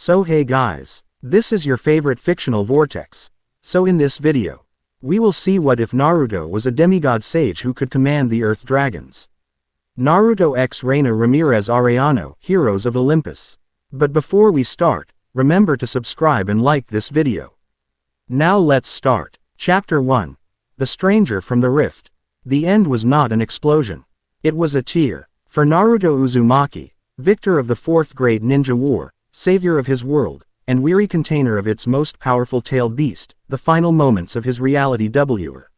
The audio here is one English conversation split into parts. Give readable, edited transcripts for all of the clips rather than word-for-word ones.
So hey guys, this is your favorite fictional vortex. So in this video, we will see what if Naruto was a demigod sage who could command the earth dragons. Naruto x Reyna Ramírez-Arellano, Heroes of Olympus. But before we start, remember to subscribe and like this video. Now let's start. Chapter 1. The Stranger from the Rift. The end was not an explosion. It was a tear. For Naruto Uzumaki, victor of the 4th Great Ninja War, savior of his world, and weary container of its most powerful tailed beast, the final moments of his reality were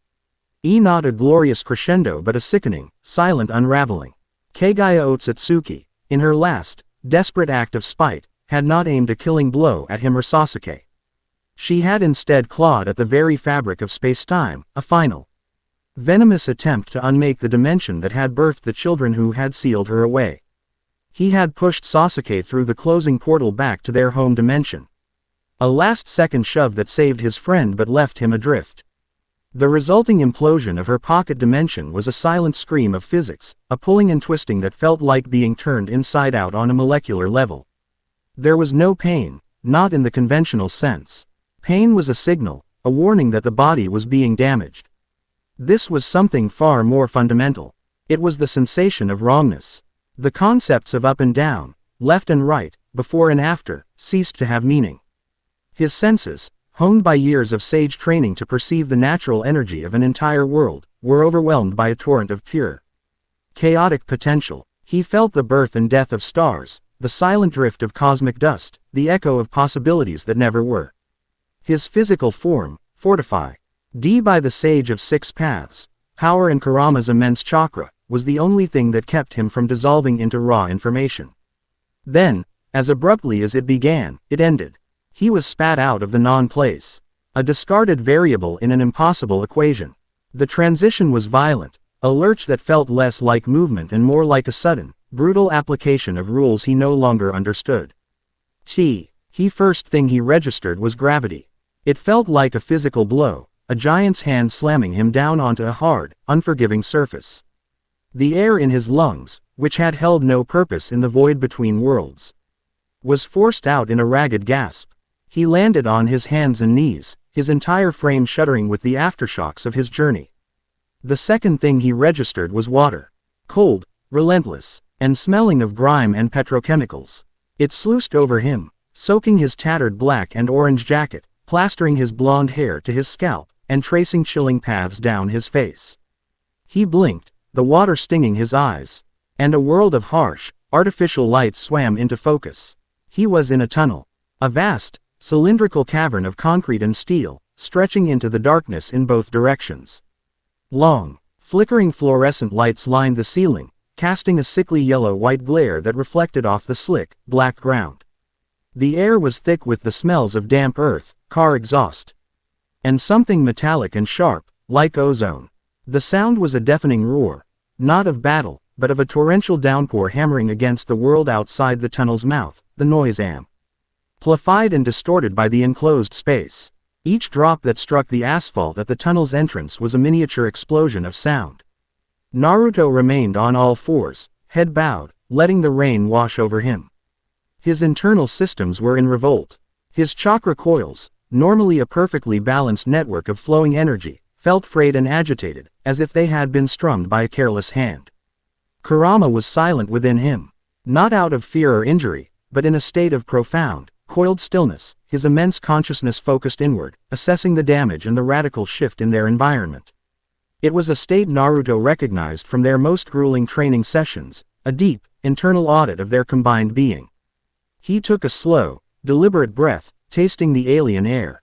not a glorious crescendo but a sickening, silent unraveling. Kagaya Otsutsuki, in her last, desperate act of spite, had not aimed a killing blow at him or Sasuke. She had instead clawed at the very fabric of space-time, a final, venomous attempt to unmake the dimension that had birthed the children who had sealed her away. He had pushed Sasuke through the closing portal back to their home dimension. A last-second shove that saved his friend but left him adrift. The resulting implosion of her pocket dimension was a silent scream of physics, a pulling and twisting that felt like being turned inside out on a molecular level. There was no pain, not in the conventional sense. Pain was a signal, a warning that the body was being damaged. This was something far more fundamental. It was the sensation of wrongness. The concepts of up and down, left and right, before and after, ceased to have meaning. His senses, honed by years of sage training to perceive the natural energy of an entire world, were overwhelmed by a torrent of pure, chaotic potential. He felt the birth and death of stars, the silent drift of cosmic dust, the echo of possibilities that never were. His physical form, fortified by the sage of 6 paths, power and Kurama's immense chakra, was the only thing that kept him from dissolving into raw information. Then, as abruptly as it began, it ended. He was spat out of the non-place. A discarded variable in an impossible equation. The transition was violent, a lurch that felt less like movement and more like a sudden, brutal application of rules he no longer understood. First thing he registered was gravity. It felt like a physical blow, a giant's hand slamming him down onto a hard, unforgiving surface. The air in his lungs, which had held no purpose in the void between worlds, was forced out in a ragged gasp. He landed on his hands and knees, his entire frame shuddering with the aftershocks of his journey. The second thing he registered was water. Cold, relentless, and smelling of grime and petrochemicals. It sluiced over him, soaking his tattered black and orange jacket, plastering his blonde hair to his scalp, and tracing chilling paths down his face. He blinked, the water stinging his eyes, and a world of harsh, artificial light swam into focus. He was in a tunnel. A vast, cylindrical cavern of concrete and steel, stretching into the darkness in both directions. Long, flickering fluorescent lights lined the ceiling, casting a sickly yellow-white glare that reflected off the slick, black ground. The air was thick with the smells of damp earth, car exhaust, and something metallic and sharp, like ozone. The sound was a deafening roar, not of battle, but of a torrential downpour hammering against the world outside the tunnel's mouth, the noise amplified and distorted by the enclosed space. Each drop that struck the asphalt at the tunnel's entrance was a miniature explosion of sound. Naruto remained on all fours, head bowed, letting the rain wash over him. His internal systems were in revolt. His chakra coils, normally a perfectly balanced network of flowing energy, felt frayed and agitated, as if they had been strummed by a careless hand. Kurama was silent within him. Not out of fear or injury, but in a state of profound, coiled stillness, his immense consciousness focused inward, assessing the damage and the radical shift in their environment. It was a state Naruto recognized from their most grueling training sessions, a deep, internal audit of their combined being. He took a slow, deliberate breath, tasting the alien air.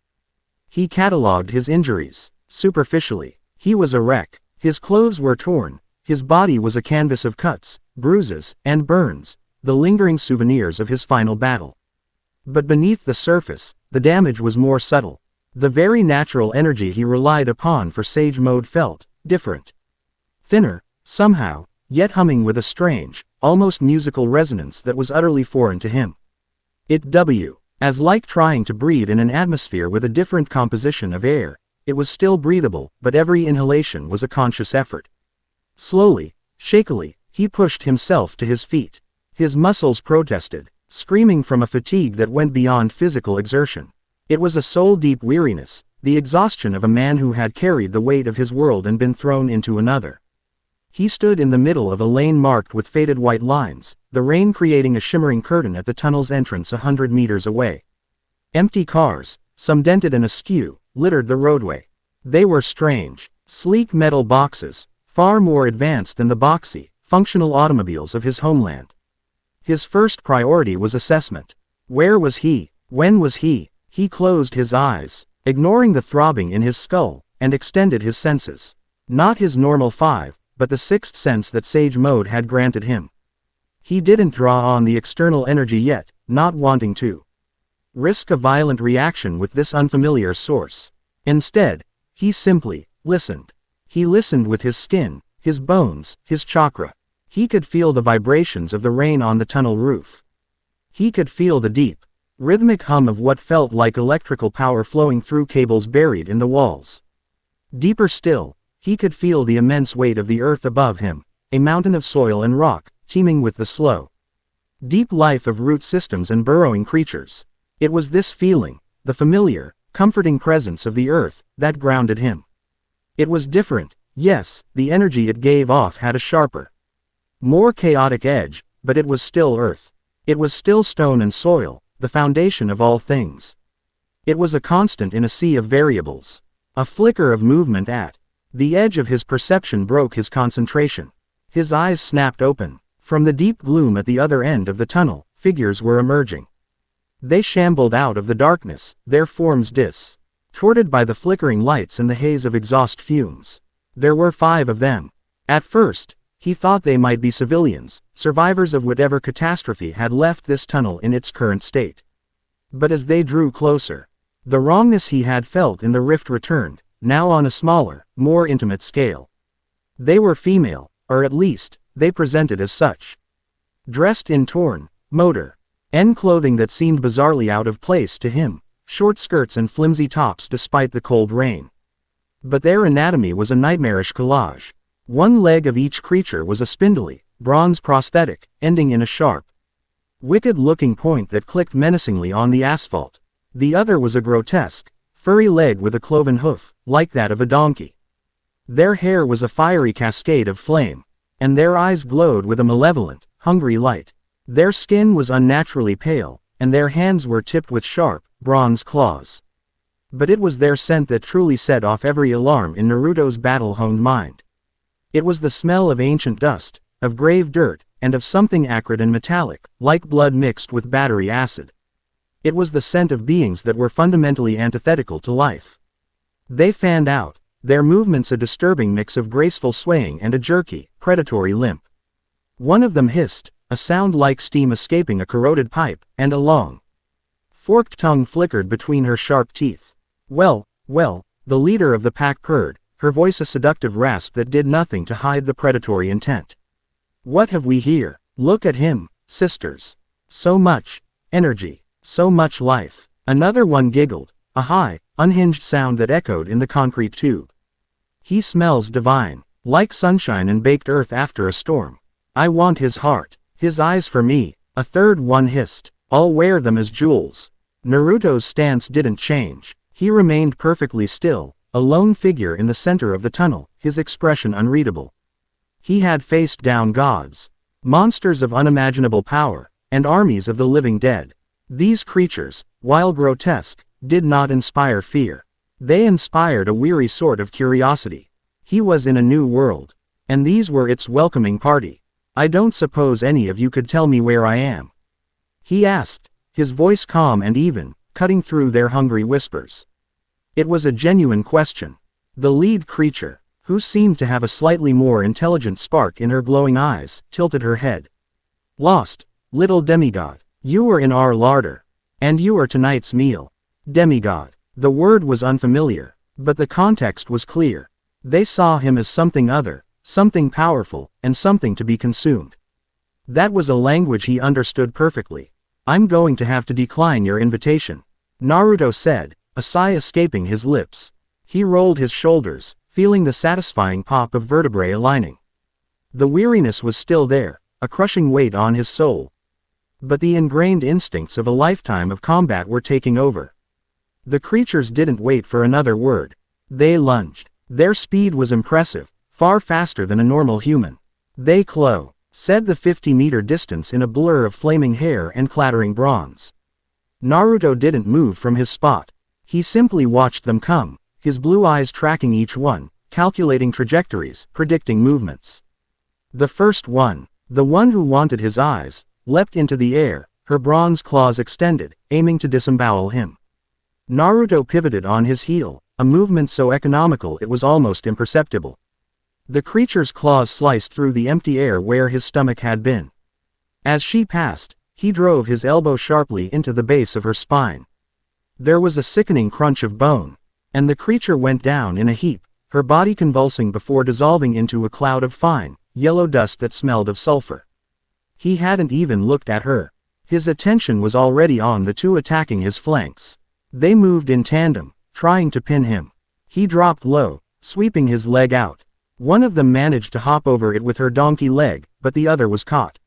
He catalogued his injuries. Superficially, he was a wreck. His clothes were torn, his body was a canvas of cuts, bruises, and burns, the lingering souvenirs of his final battle. But beneath the surface, the damage was more subtle. The very natural energy he relied upon for sage mode felt different. Thinner, somehow, yet humming with a strange, almost musical resonance that was utterly foreign to him. As like trying to breathe in an atmosphere with a different composition of air. It was still breathable, but every inhalation was a conscious effort. Slowly, shakily, he pushed himself to his feet. His muscles protested, screaming from a fatigue that went beyond physical exertion. It was a soul-deep weariness, the exhaustion of a man who had carried the weight of his world and been thrown into another. He stood in the middle of a lane marked with faded white lines, the rain creating a shimmering curtain at the tunnel's entrance 100 meters away. Empty cars, some dented and askew, littered the roadway. They were strange, sleek metal boxes, far more advanced than the boxy, functional automobiles of his homeland. His first priority was assessment. Where was he? When was he? He closed his eyes, ignoring the throbbing in his skull, and extended his senses. Not his normal 5, but the 6th sense that Sage Mode had granted him. He didn't draw on the external energy yet, not wanting to risk a violent reaction with this unfamiliar source. Instead, he simply listened. He listened with his skin, his bones, his chakra. He could feel the vibrations of the rain on the tunnel roof. He could feel the deep, rhythmic hum of what felt like electrical power flowing through cables buried in the walls. Deeper still, he could feel the immense weight of the earth above him, a mountain of soil and rock, teeming with the slow, deep life of root systems and burrowing creatures. It was this feeling, the familiar, comforting presence of the earth, that grounded him. It was different, yes, the energy it gave off had a sharper, more chaotic edge, but it was still earth. It was still stone and soil, the foundation of all things. It was a constant in a sea of variables. A flicker of movement at the edge of his perception broke his concentration. His eyes snapped open. From the deep gloom at the other end of the tunnel, figures were emerging. They shambled out of the darkness, their forms distorted by the flickering lights and the haze of exhaust fumes. There were 5 of them. At first, he thought they might be civilians, survivors of whatever catastrophe had left this tunnel in its current state. But as they drew closer, the wrongness he had felt in the rift returned, now on a smaller, more intimate scale. They were female, or at least, they presented as such. Dressed in torn, motor-end clothing that seemed bizarrely out of place to him, short skirts and flimsy tops despite the cold rain. But their anatomy was a nightmarish collage. One leg of each creature was a spindly, bronze prosthetic, ending in a sharp, wicked-looking point that clicked menacingly on the asphalt. The other was a grotesque, furry leg with a cloven hoof, like that of a donkey. Their hair was a fiery cascade of flame, and their eyes glowed with a malevolent, hungry light. Their skin was unnaturally pale, and their hands were tipped with sharp, bronze claws. But it was their scent that truly set off every alarm in Naruto's battle-honed mind. It was the smell of ancient dust, of grave dirt, and of something acrid and metallic, like blood mixed with battery acid. It was the scent of beings that were fundamentally antithetical to life. They fanned out, their movements a disturbing mix of graceful swaying and a jerky, predatory limp. One of them hissed, a sound like steam escaping a corroded pipe, and a long, forked tongue flickered between her sharp teeth. Well, the leader of the pack purred, her voice a seductive rasp that did nothing to hide the predatory intent. What have we here? Look at him, sisters. So much energy, so much life. Another one giggled, a high, unhinged sound that echoed in the concrete tube. He smells divine, like sunshine and baked earth after a storm. I want his heart, his eyes for me, a third one hissed. I'll wear them as jewels. Naruto's stance didn't change. He remained perfectly still, a lone figure in the center of the tunnel, his expression unreadable. He had faced down gods, monsters of unimaginable power, and armies of the living dead. These creatures, while grotesque, did not inspire fear. They inspired a weary sort of curiosity. He was in a new world, and these were its welcoming party. I don't suppose any of you could tell me where I am? He asked, his voice calm and even, cutting through their hungry whispers. It was a genuine question. The lead creature, who seemed to have a slightly more intelligent spark in her glowing eyes, tilted her head. Lost, little demigod. You were in our larder. And you are tonight's meal. Demigod. The word was unfamiliar, but the context was clear. They saw him as something other, something powerful, and something to be consumed. That was a language he understood perfectly. I'm going to have to decline your invitation, Naruto said, a sigh escaping his lips. He rolled his shoulders, feeling the satisfying pop of vertebrae aligning. The weariness was still there, a crushing weight on his soul. But the ingrained instincts of a lifetime of combat were taking over. The creatures didn't wait for another word. They lunged. Their speed was impressive, far faster than a normal human. They said the 50-meter distance in a blur of flaming hair and clattering bronze. Naruto didn't move from his spot. He simply watched them come, his blue eyes tracking each one, calculating trajectories, predicting movements. The first one, the one who wanted his eyes, leapt into the air, her bronze claws extended, aiming to disembowel him. Naruto pivoted on his heel, a movement so economical it was almost imperceptible. The creature's claws sliced through the empty air where his stomach had been. As she passed, he drove his elbow sharply into the base of her spine. There was a sickening crunch of bone, and the creature went down in a heap, her body convulsing before dissolving into a cloud of fine, yellow dust that smelled of sulfur. He hadn't even looked at her. His attention was already on the two attacking his flanks. They moved in tandem, trying to pin him. He dropped low, sweeping his leg out. One of them managed to hop over it with her donkey leg, but the other was caught.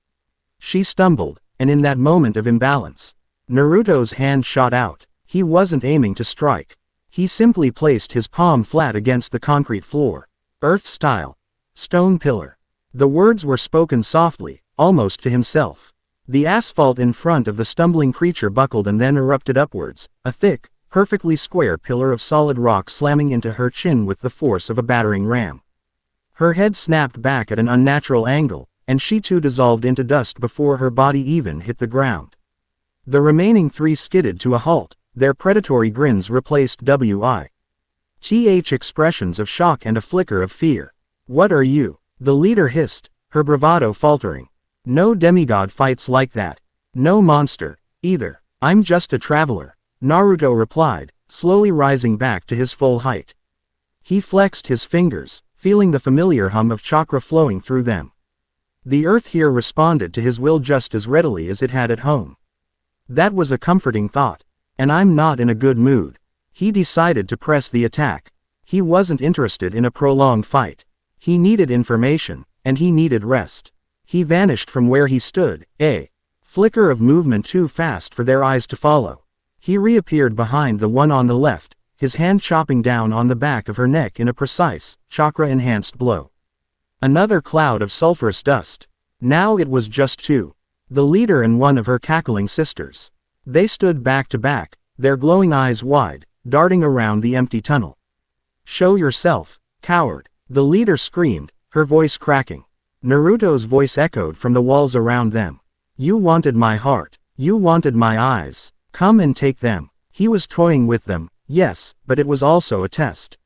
She stumbled, and in that moment of imbalance, Naruto's hand shot out. He wasn't aiming to strike. He simply placed his palm flat against the concrete floor. Earth style. Stone pillar. The words were spoken softly, almost to himself. The asphalt in front of the stumbling creature buckled and then erupted upwards, a thick, perfectly square pillar of solid rock slamming into her chin with the force of a battering ram. Her head snapped back at an unnatural angle, and she too dissolved into dust before her body even hit the ground. The remaining three skidded to a halt, their predatory grins replaced WITH expressions of shock and a flicker of fear. "What are you?" the leader hissed, her bravado faltering. "No demigod fights like that. No monster, either. I'm just a traveler," Naruto replied, slowly rising back to his full height. He flexed his fingers, feeling the familiar hum of chakra flowing through them. The earth here responded to his will just as readily as it had at home. That was a comforting thought. And I'm not in a good mood. He decided to press the attack. He wasn't interested in a prolonged fight. He needed information, and he needed rest. He vanished from where he stood, a flicker of movement too fast for their eyes to follow. He reappeared behind the one on the left, his hand chopping down on the back of her neck in a precise, chakra-enhanced blow. Another cloud of sulfurous dust. Now it was just two. The leader and one of her cackling sisters. They stood back to back, their glowing eyes wide, darting around the empty tunnel. "Show yourself, coward," the leader screamed, her voice cracking. Naruto's voice echoed from the walls around them. "You wanted my heart. You wanted my eyes. Come and take them." He was toying with them, yes, but it was also a test.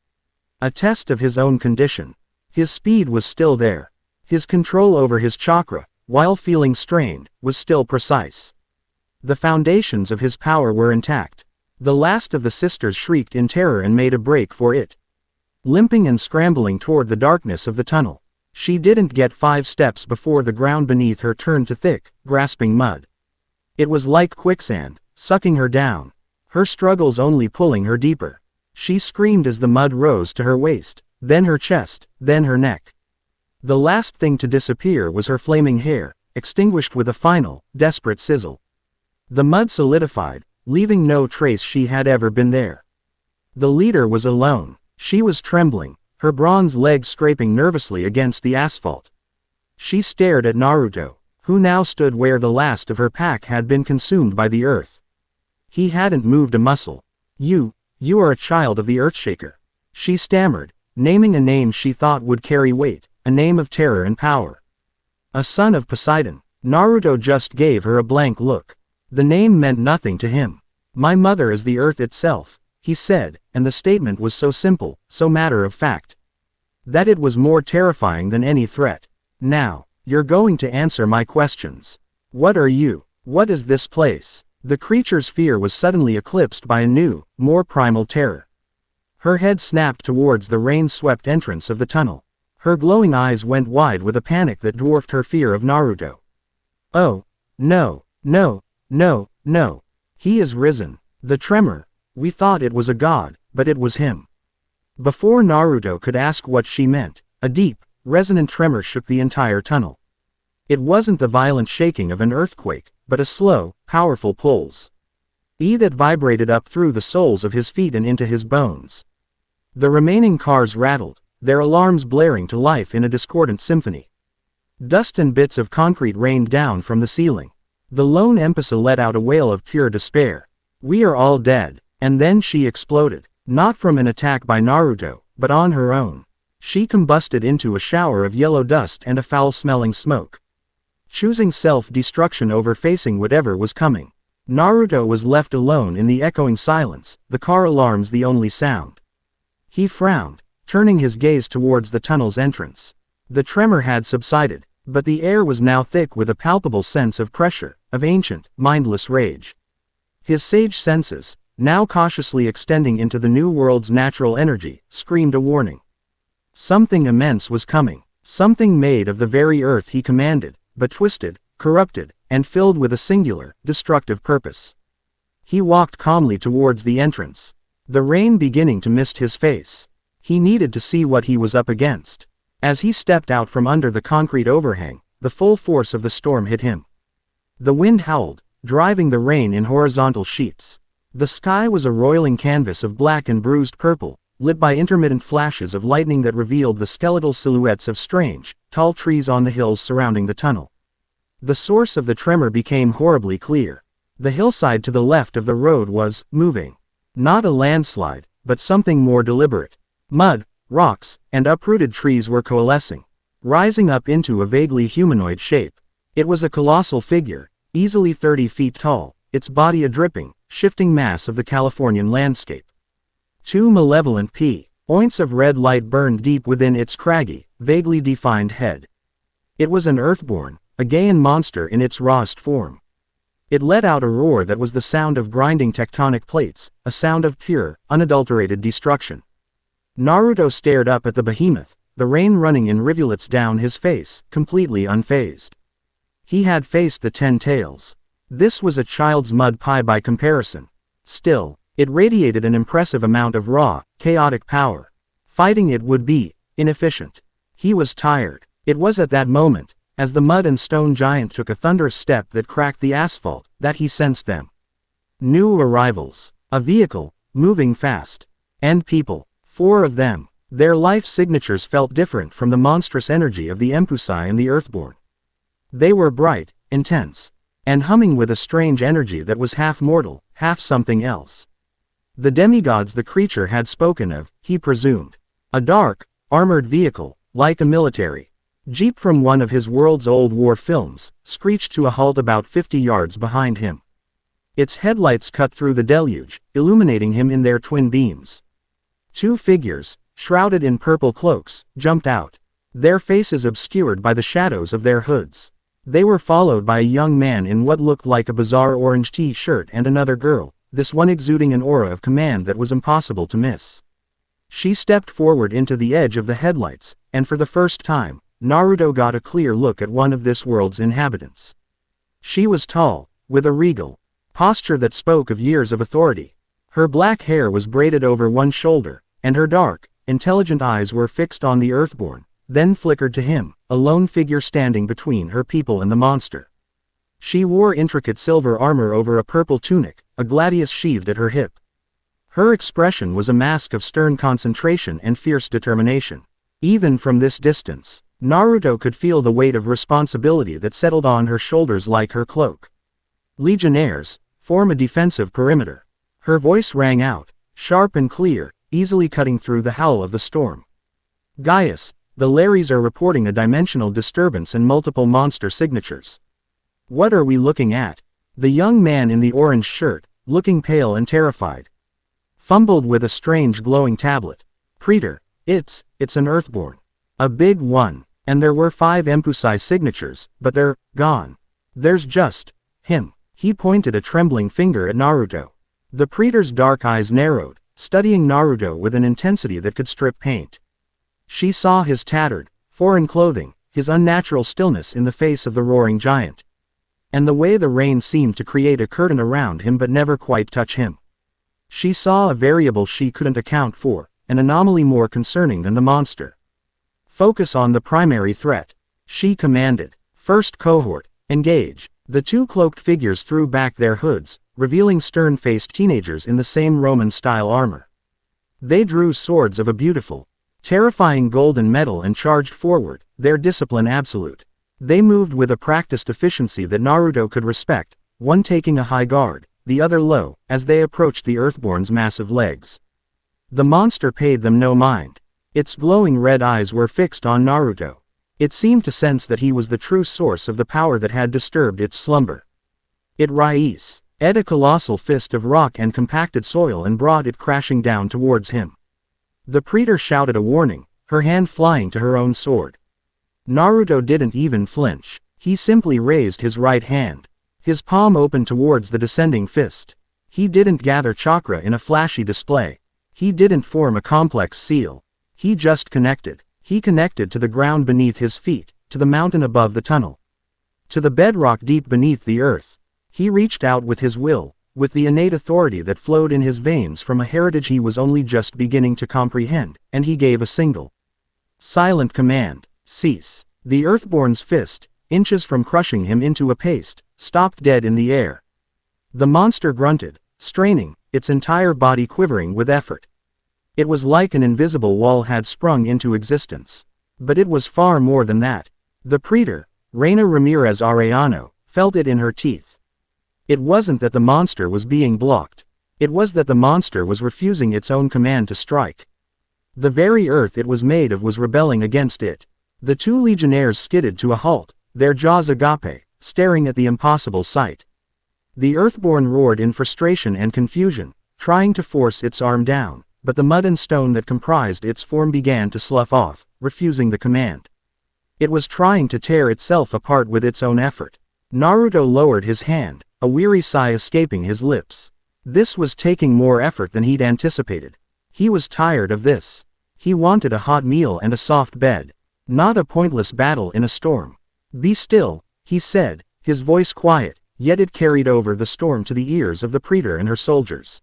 A test of his own condition. His speed was still there. His control over his chakra, while feeling strained, was still precise. The foundations of his power were intact. The last of the sisters shrieked in terror and made a break for it. Limping and scrambling toward the darkness of the tunnel. She didn't get 5 steps before the ground beneath her turned to thick, grasping mud. It was like quicksand, sucking her down. Her struggles only pulling her deeper. She screamed as the mud rose to her waist, then her chest, then her neck. The last thing to disappear was her flaming hair, extinguished with a final, desperate sizzle. The mud solidified, leaving no trace she had ever been there. The leader was alone. She was trembling, her bronze legs scraping nervously against the asphalt. She stared at Naruto, who now stood where the last of her pack had been consumed by the earth. He hadn't moved a muscle. You are a child of the Earthshaker," she stammered, naming a name she thought would carry weight, a name of terror and power. "A son of Poseidon." Naruto just gave her a blank look. The name meant nothing to him. "My mother is the earth itself," he said, and the statement was so simple, so matter-of-fact, that it was more terrifying than any threat. "Now, you're going to answer my questions. What are you? What is this place?" The creature's fear was suddenly eclipsed by a new, more primal terror. Her head snapped towards the rain-swept entrance of the tunnel. Her glowing eyes went wide with a panic that dwarfed her fear of Naruto. "Oh, no, no. No, no. He is risen." The tremor. "We thought it was a god, but it was him." Before Naruto could ask what she meant, a deep, resonant tremor shook the entire tunnel. It wasn't the violent shaking of an earthquake, but a slow, powerful pulse. That vibrated up through the soles of his feet and into his bones. The remaining cars rattled, their alarms blaring to life in a discordant symphony. Dust and bits of concrete rained down from the ceiling. The lone Empusa let out a wail of pure despair. "We are all dead." And then she exploded, not from an attack by Naruto, but on her own. She combusted into a shower of yellow dust and a foul-smelling smoke. Choosing self-destruction over facing whatever was coming. Naruto was left alone in the echoing silence, the car alarms the only sound. He frowned, turning his gaze towards the tunnel's entrance. The tremor had subsided, but the air was now thick with a palpable sense of pressure, of ancient, mindless rage. His sage senses, now cautiously extending into the new world's natural energy, screamed a warning. Something immense was coming, something made of the very earth he commanded, but twisted, corrupted, and filled with a singular, destructive purpose. He walked calmly towards the entrance, the rain beginning to mist his face. He needed to see what he was up against. As he stepped out from under the concrete overhang, the full force of the storm hit him. The wind howled, driving the rain in horizontal sheets. The sky was a roiling canvas of black and bruised purple, lit by intermittent flashes of lightning that revealed the skeletal silhouettes of strange, tall trees on the hills surrounding the tunnel. The source of the tremor became horribly clear. The hillside to the left of the road was moving. Not a landslide, but something more deliberate. Mud, rocks, and uprooted trees were coalescing, rising up into a vaguely humanoid shape. It was a colossal figure, easily 30 feet tall, its body a dripping, shifting mass of the Californian landscape. Two malevolent points of red light burned deep within its craggy, vaguely defined head. It was an earthborn, a Gaian monster in its rawest form. It let out a roar that was the sound of grinding tectonic plates, a sound of pure, unadulterated destruction. Naruto stared up at the behemoth, the rain running in rivulets down his face, completely unfazed. He had faced the 10 tails. This was a child's mud pie by comparison. Still, it radiated an impressive amount of raw, chaotic power. Fighting it would be inefficient. He was tired. It was at that moment, as the mud and stone giant took a thunderous step that cracked the asphalt, that he sensed them. New arrivals. A vehicle, moving fast. And people. 4 of them. Their life signatures felt different from the monstrous energy of the Empusa and the Earthborn. They were bright, intense, and humming with a strange energy that was half mortal, half something else. The demigods the creature had spoken of, he presumed. A dark, armored vehicle, like a military jeep from one of his world's old war films, screeched to a halt about 50 yards behind him. Its headlights cut through the deluge, illuminating him in their twin beams. 2 figures, shrouded in purple cloaks, jumped out, their faces obscured by the shadows of their hoods. They were followed by a young man in what looked like a bizarre orange t-shirt and another girl, this one exuding an aura of command that was impossible to miss. She stepped forward into the edge of the headlights, and for the first time, Naruto got a clear look at one of this world's inhabitants. She was tall, with a regal posture that spoke of years of authority. Her black hair was braided over one shoulder, and her dark, intelligent eyes were fixed on the Earthborn, then flickered to him, a lone figure standing between her people and the monster. She wore intricate silver armor over a purple tunic, a gladius sheathed at her hip. Her expression was a mask of stern concentration and fierce determination. Even from this distance, Naruto could feel the weight of responsibility that settled on her shoulders like her cloak. Legionnaires, form a defensive perimeter. Her voice rang out, sharp and clear, easily cutting through the howl of the storm. Gaius, the Lares are reporting a dimensional disturbance and multiple monster signatures. What are we looking at? The young man in the orange shirt, looking pale and terrified, fumbled with a strange glowing tablet. Praetor, it's an Earthborn. A big one. And there were 5 Empusa signatures, but they're gone. There's just him. He pointed a trembling finger at Naruto. The Praetor's dark eyes narrowed, studying Naruto with an intensity that could strip paint. She saw his tattered, foreign clothing, his unnatural stillness in the face of the roaring giant. And the way the rain seemed to create a curtain around him but never quite touch him. She saw a variable she couldn't account for, an anomaly more concerning than the monster. Focus on the primary threat. She commanded. First cohort, engage. The two cloaked figures threw back their hoods, revealing stern-faced teenagers in the same Roman-style armor. They drew swords of a beautiful, terrifying golden metal and charged forward, their discipline absolute. They moved with a practiced efficiency that Naruto could respect, one taking a high guard, the other low, as they approached the Earthborn's massive legs. The monster paid them no mind. Its glowing red eyes were fixed on Naruto. It seemed to sense that he was the true source of the power that had disturbed its slumber. It raised a colossal fist of rock and compacted soil and brought it crashing down towards him. The praetor shouted a warning, her hand flying to her own sword. Naruto didn't even flinch. He simply raised his right hand. His palm opened towards the descending fist. He didn't gather chakra in a flashy display. He didn't form a complex seal. He just connected. He connected to the ground beneath his feet, to the mountain above the tunnel, to the bedrock deep beneath the earth. He reached out with his will, with the innate authority that flowed in his veins from a heritage he was only just beginning to comprehend, and he gave a single, silent command: cease. The Earthborn's fist, inches from crushing him into a paste, stopped dead in the air. The monster grunted, straining, its entire body quivering with effort. It was like an invisible wall had sprung into existence. But it was far more than that. The praetor, Reyna Ramírez-Arellano, felt it in her teeth. It wasn't that the monster was being blocked. It was that the monster was refusing its own command to strike. The very earth it was made of was rebelling against it. The two legionnaires skidded to a halt, their jaws agape, staring at the impossible sight. The Earthborn roared in frustration and confusion, trying to force its arm down, but the mud and stone that comprised its form began to slough off, refusing the command. It was trying to tear itself apart with its own effort. Naruto lowered his hand, a weary sigh escaping his lips. This was taking more effort than he'd anticipated. He was tired of this. He wanted a hot meal and a soft bed. Not a pointless battle in a storm. Be still, he said, his voice quiet, yet it carried over the storm to the ears of the praetor and her soldiers.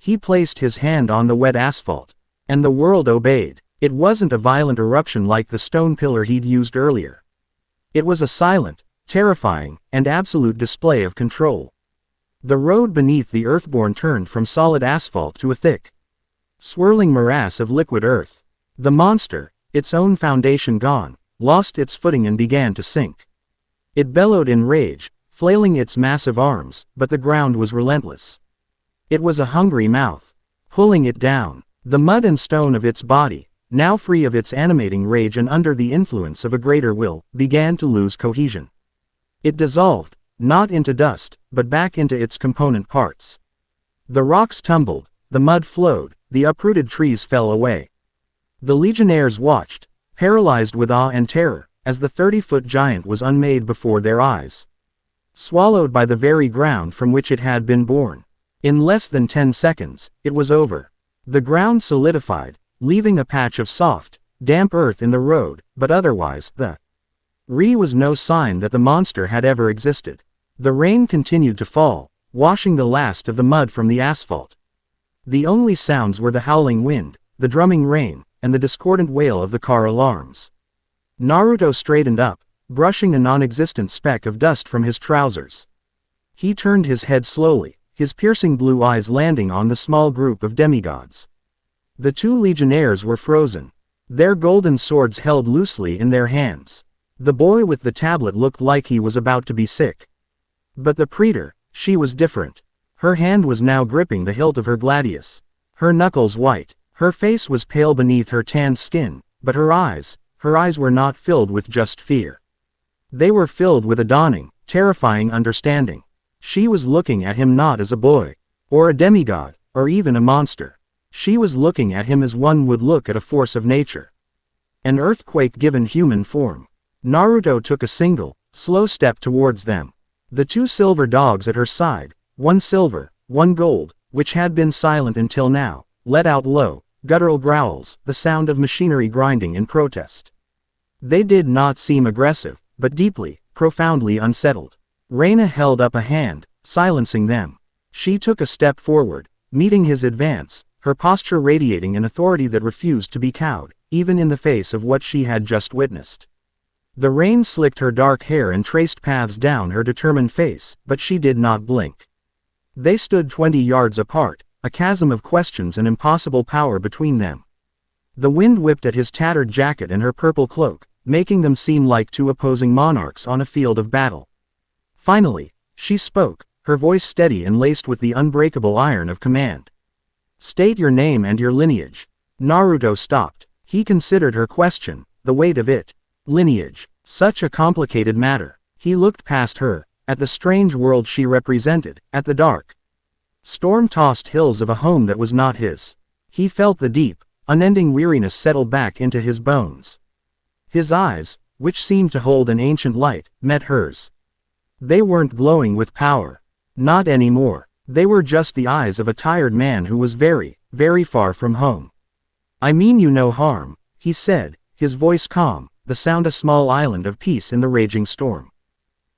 He placed his hand on the wet asphalt, and the world obeyed. It wasn't a violent eruption like the stone pillar he'd used earlier. It was a silent, terrifying, and absolute display of control. The road beneath the Earthborn turned from solid asphalt to a thick, swirling morass of liquid earth. The monster, its own foundation gone, lost its footing and began to sink. It bellowed in rage, flailing its massive arms, but the ground was relentless. It was a hungry mouth, pulling it down. The mud and stone of its body, now free of its animating rage and under the influence of a greater will, began to lose cohesion. It dissolved, not into dust, but back into its component parts. The rocks tumbled, the mud flowed, the uprooted trees fell away. The legionnaires watched, paralyzed with awe and terror, as the 30-foot giant was unmade before their eyes. Swallowed by the very ground from which it had been born. In less than 10 seconds, it was over. The ground solidified, leaving a patch of soft, damp earth in the road, but otherwise, there was no sign that the monster had ever existed. The rain continued to fall, washing the last of the mud from the asphalt. The only sounds were the howling wind, the drumming rain, and the discordant wail of the car alarms. Naruto straightened up, brushing a non-existent speck of dust from his trousers. He turned his head slowly, his piercing blue eyes landing on the small group of demigods. The two legionnaires were frozen, their golden swords held loosely in their hands. The boy with the tablet looked like he was about to be sick. But the praetor, she was different. Her hand was now gripping the hilt of her gladius. Her knuckles white. Her face was pale beneath her tanned skin, but her eyes were not filled with just fear. They were filled with a dawning, terrifying understanding. She was looking at him not as a boy, or a demigod, or even a monster. She was looking at him as one would look at a force of nature. An earthquake given human form. Naruto took a single, slow step towards them. The two silver dogs at her side, one silver, one gold, which had been silent until now, let out low, guttural growls, the sound of machinery grinding in protest. They did not seem aggressive, but deeply, profoundly unsettled. Reyna held up a hand, silencing them. She took a step forward, meeting his advance, her posture radiating an authority that refused to be cowed, even in the face of what she had just witnessed. The rain slicked her dark hair and traced paths down her determined face, but she did not blink. They stood 20 yards apart, a chasm of questions and impossible power between them. The wind whipped at his tattered jacket and her purple cloak, making them seem like two opposing monarchs on a field of battle. Finally, she spoke, her voice steady and laced with the unbreakable iron of command. "State your name and your lineage." Naruto stopped. He considered her question, the weight of it. Lineage. Such a complicated matter. He looked past her, at the strange world she represented, at the dark, storm-tossed hills of a home that was not his. He felt the deep, unending weariness settle back into his bones. His eyes, which seemed to hold an ancient light, met hers. They weren't glowing with power. Not anymore. They were just the eyes of a tired man who was very, very far from home. "I mean you no harm," he said, his voice calm, the sound a small island of peace in the raging storm.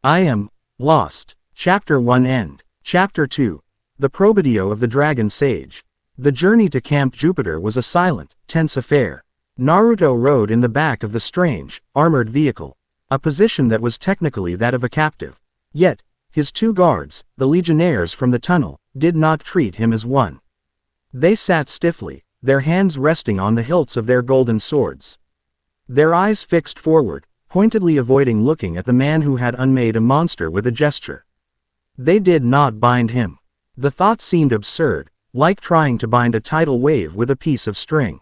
"I am lost." Chapter 1 End. Chapter 2. The Probitio of the Dragon Sage. The journey to Camp Jupiter was a silent, tense affair. Naruto rode in the back of the strange, armored vehicle, a position that was technically that of a captive. Yet, his two guards, the legionnaires from the tunnel, did not treat him as one. They sat stiffly, their hands resting on the hilts of their golden swords. Their eyes fixed forward, pointedly avoiding looking at the man who had unmade a monster with a gesture. They did not bind him. The thought seemed absurd, like trying to bind a tidal wave with a piece of string.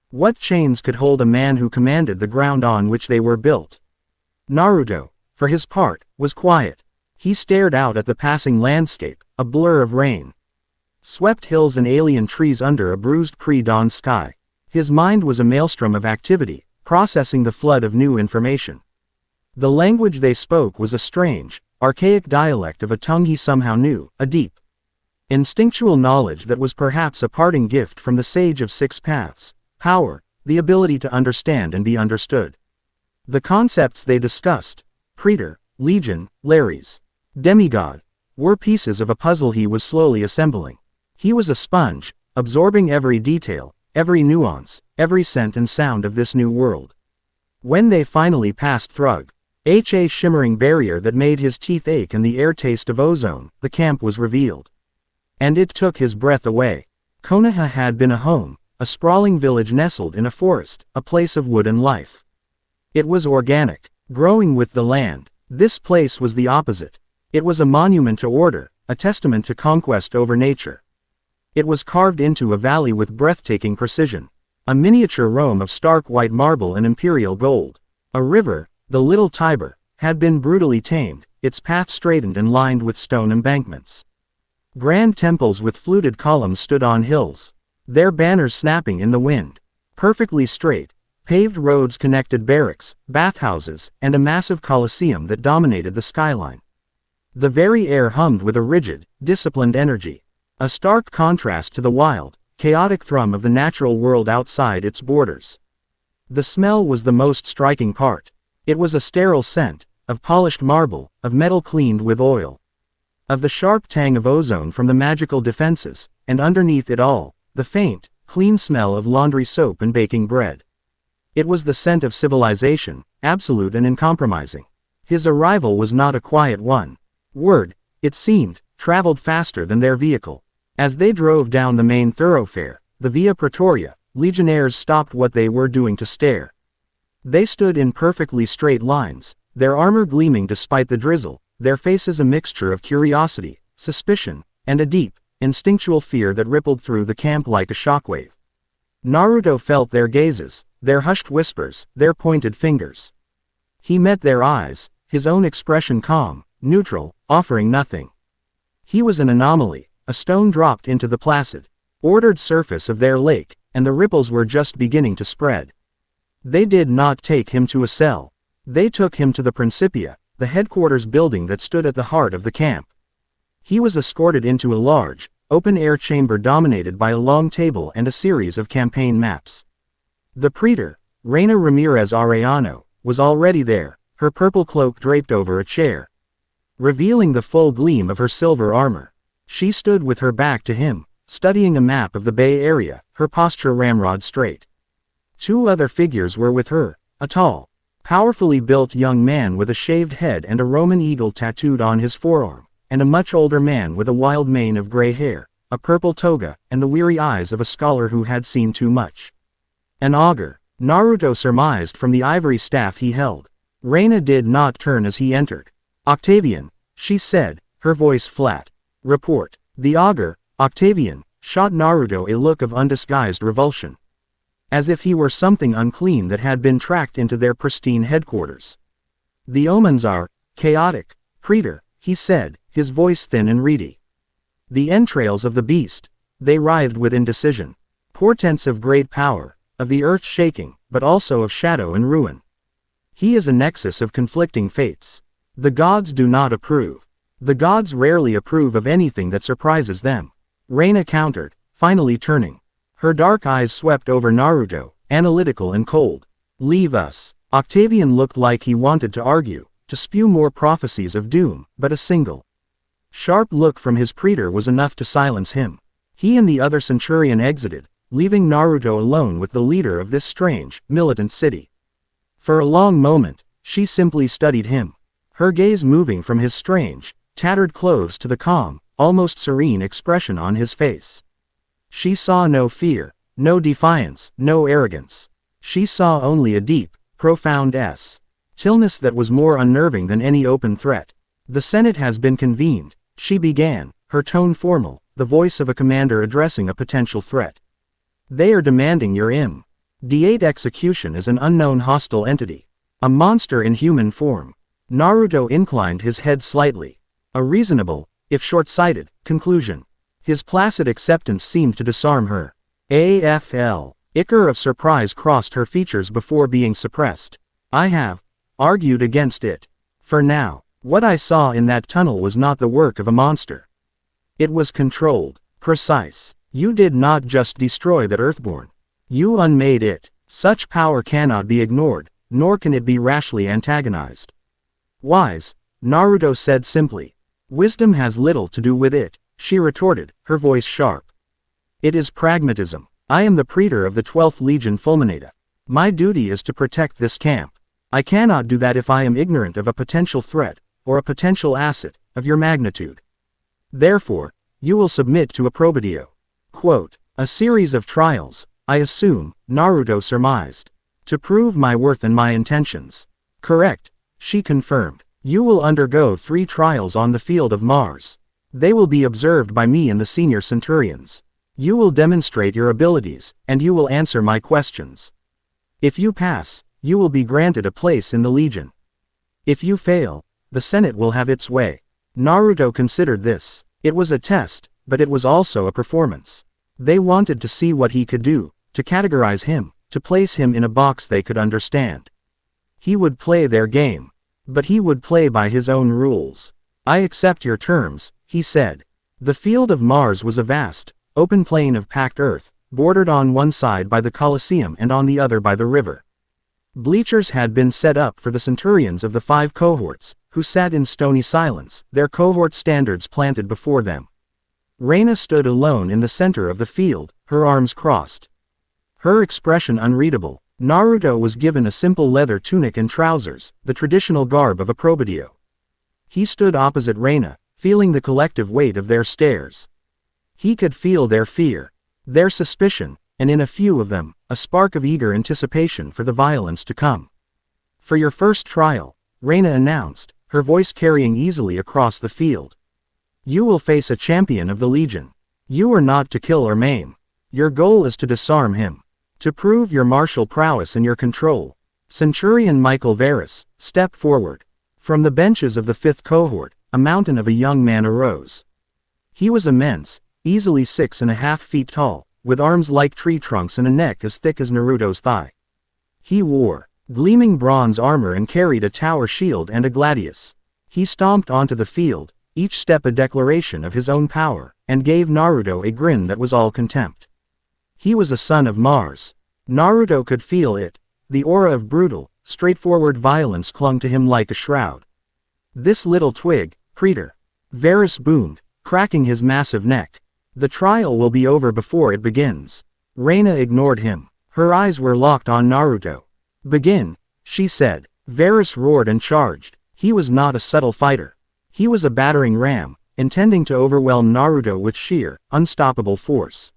What chains could hold a man who commanded the ground on which they were built? Naruto, for his part, was quiet. He stared out at the passing landscape, a blur of rain swept hills and alien trees under a bruised pre-dawn sky. His mind was a maelstrom of activity, processing the flood of new information. The language they spoke was a strange, archaic dialect of a tongue he somehow knew, a deep, instinctual knowledge that was perhaps a parting gift from the Sage of Six Paths: power, the ability to understand and be understood. The concepts they discussed, Praetor, Legion, Lares, Demigod, were pieces of a puzzle he was slowly assembling. He was a sponge, absorbing every detail, every nuance, every scent and sound of this new world. When they finally passed Thrug, a shimmering barrier that made his teeth ache and the air taste of ozone, the camp was revealed. And it took his breath away. Konoha had been a home, a sprawling village nestled in a forest, a place of wood and life. It was organic, growing with the land. This place was the opposite. It was a monument to order, a testament to conquest over nature. It was carved into a valley with breathtaking precision. A miniature Rome of stark white marble and imperial gold. A river, the Little Tiber, had been brutally tamed, its path straightened and lined with stone embankments. Grand temples with fluted columns stood on hills, their banners snapping in the wind. Perfectly straight, paved roads connected barracks, bathhouses, and a massive coliseum that dominated the skyline. The very air hummed with a rigid, disciplined energy. A stark contrast to the wild, chaotic thrum of the natural world outside its borders. The smell was the most striking part. It was a sterile scent, of polished marble, of metal cleaned with oil, of the sharp tang of ozone from the magical defenses, and underneath it all, the faint, clean smell of laundry soap and baking bread. It was the scent of civilization, absolute and uncompromising. His arrival was not a quiet one. Word, it seemed, traveled faster than their vehicle. As they drove down the main thoroughfare, the Via Praetoria, legionnaires stopped what they were doing to stare. They stood in perfectly straight lines, their armor gleaming despite the drizzle, their faces a mixture of curiosity, suspicion, and a deep, instinctual fear that rippled through the camp like a shockwave. Naruto felt their gazes, their hushed whispers, their pointed fingers. He met their eyes, his own expression calm, neutral, offering nothing. He was an anomaly. A stone dropped into the placid, ordered surface of their lake, and the ripples were just beginning to spread. They did not take him to a cell. They took him to the Principia, the headquarters building that stood at the heart of the camp. He was escorted into a large, open-air chamber dominated by a long table and a series of campaign maps. The Praetor, Reyna Ramírez-Arellano, was already there, her purple cloak draped over a chair, revealing the full gleam of her silver armor. She stood with her back to him, studying a map of the Bay Area, her posture ramrod straight. Two other figures were with her, a tall, powerfully built young man with a shaved head and a Roman eagle tattooed on his forearm, and a much older man with a wild mane of gray hair, a purple toga, and the weary eyes of a scholar who had seen too much. An augur, Naruto surmised from the ivory staff he held. Reyna did not turn as he entered. Octavian, she said, her voice flat. Report. The augur, Octavian, shot Naruto a look of undisguised revulsion. As if he were something unclean that had been tracked into their pristine headquarters. The omens are chaotic, Praetor, he said, his voice thin and reedy. The entrails of the beast, they writhed with indecision. Portents of great power, of the earth shaking, but also of shadow and ruin. He is a nexus of conflicting fates. The gods do not approve. The gods rarely approve of anything that surprises them. Reyna countered, finally turning. Her dark eyes swept over Naruto, analytical and cold. Leave us. Octavian looked like he wanted to argue, to spew more prophecies of doom, but a single sharp look from his praetor was enough to silence him. He and the other centurion exited, leaving Naruto alone with the leader of this strange, militant city. For a long moment, she simply studied him, her gaze moving from his strange, tattered clothes to the calm, almost serene expression on his face. She saw no fear, no defiance, no arrogance. She saw only a deep, profound stillness that was more unnerving than any open threat. The Senate has been convened, she began, her tone formal, the voice of a commander addressing a potential threat. They are demanding your immediate execution as an unknown hostile entity. A monster in human form. Naruto inclined his head slightly. A reasonable, if short-sighted, conclusion. His placid acceptance seemed to disarm her. AFL. Ichor of surprise crossed her features before being suppressed. I have argued against it. For now, what I saw in that tunnel was not the work of a monster. It was controlled, precise. You did not just destroy that Earthborn. You unmade it. Such power cannot be ignored, nor can it be rashly antagonized. Wise, Naruto said simply. Wisdom has little to do with it, she retorted, her voice sharp. It is pragmatism. I am the praetor of the 12th Legion Fulminata. My duty is to protect this camp. I cannot do that if I am ignorant of a potential threat, or a potential asset, of your magnitude. Therefore, you will submit to a probadio. Quote, a series of trials, I assume, Naruto surmised. To prove my worth and my intentions. Correct, she confirmed. You will undergo 3 trials on the field of Mars. They will be observed by me and the senior centurions. You will demonstrate your abilities, and you will answer my questions. If you pass, you will be granted a place in the Legion. If you fail, the Senate will have its way. Naruto considered this. It was a test, but it was also a performance. They wanted to see what he could do, to categorize him, to place him in a box they could understand. He would play their game. But he would play by his own rules. I accept your terms, he said. The field of Mars was a vast, open plain of packed earth, bordered on one side by the Colosseum and on the other by the river. Bleachers had been set up for the centurions of the 5 cohorts, who sat in stony silence, their cohort standards planted before them. Reyna stood alone in the center of the field, her arms crossed. Her expression unreadable. Naruto was given a simple leather tunic and trousers, the traditional garb of a probadio. He stood opposite Reyna, feeling the collective weight of their stares. He could feel their fear, their suspicion, and in a few of them, a spark of eager anticipation for the violence to come. For your first trial, Reyna announced, her voice carrying easily across the field. You will face a champion of the Legion. You are not to kill or maim. Your goal is to disarm him. To prove your martial prowess and your control. Centurion Michael Varus, step forward. From the benches of the 5th cohort, a mountain of a young man arose. He was immense, easily 6.5 feet tall, with arms like tree trunks and a neck as thick as Naruto's thigh. He wore gleaming bronze armor and carried a tower shield and a gladius. He stomped onto the field, each step a declaration of his own power, and gave Naruto a grin that was all contempt. He was a son of Mars. Naruto could feel it. The aura of brutal, straightforward violence clung to him like a shroud. This little twig, praetor. Varus boomed, cracking his massive neck. The trial will be over before it begins. Reyna ignored him. Her eyes were locked on Naruto. Begin, she said. Varus roared and charged. He was not a subtle fighter. He was a battering ram, intending to overwhelm Naruto with sheer, unstoppable force.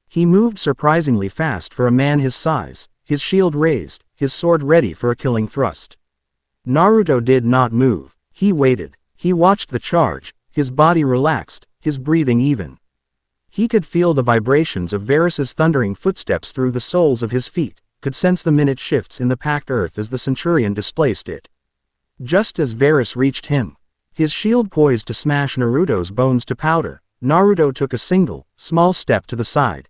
He moved surprisingly fast for a man his size, his shield raised, his sword ready for a killing thrust. Naruto did not move. He waited. He watched the charge, his body relaxed, his breathing even. He could feel the vibrations of Varus's thundering footsteps through the soles of his feet, could sense the minute shifts in the packed earth as the centurion displaced it. Just as Varus reached him, his shield poised to smash Naruto's bones to powder, Naruto took a single, small step to the side.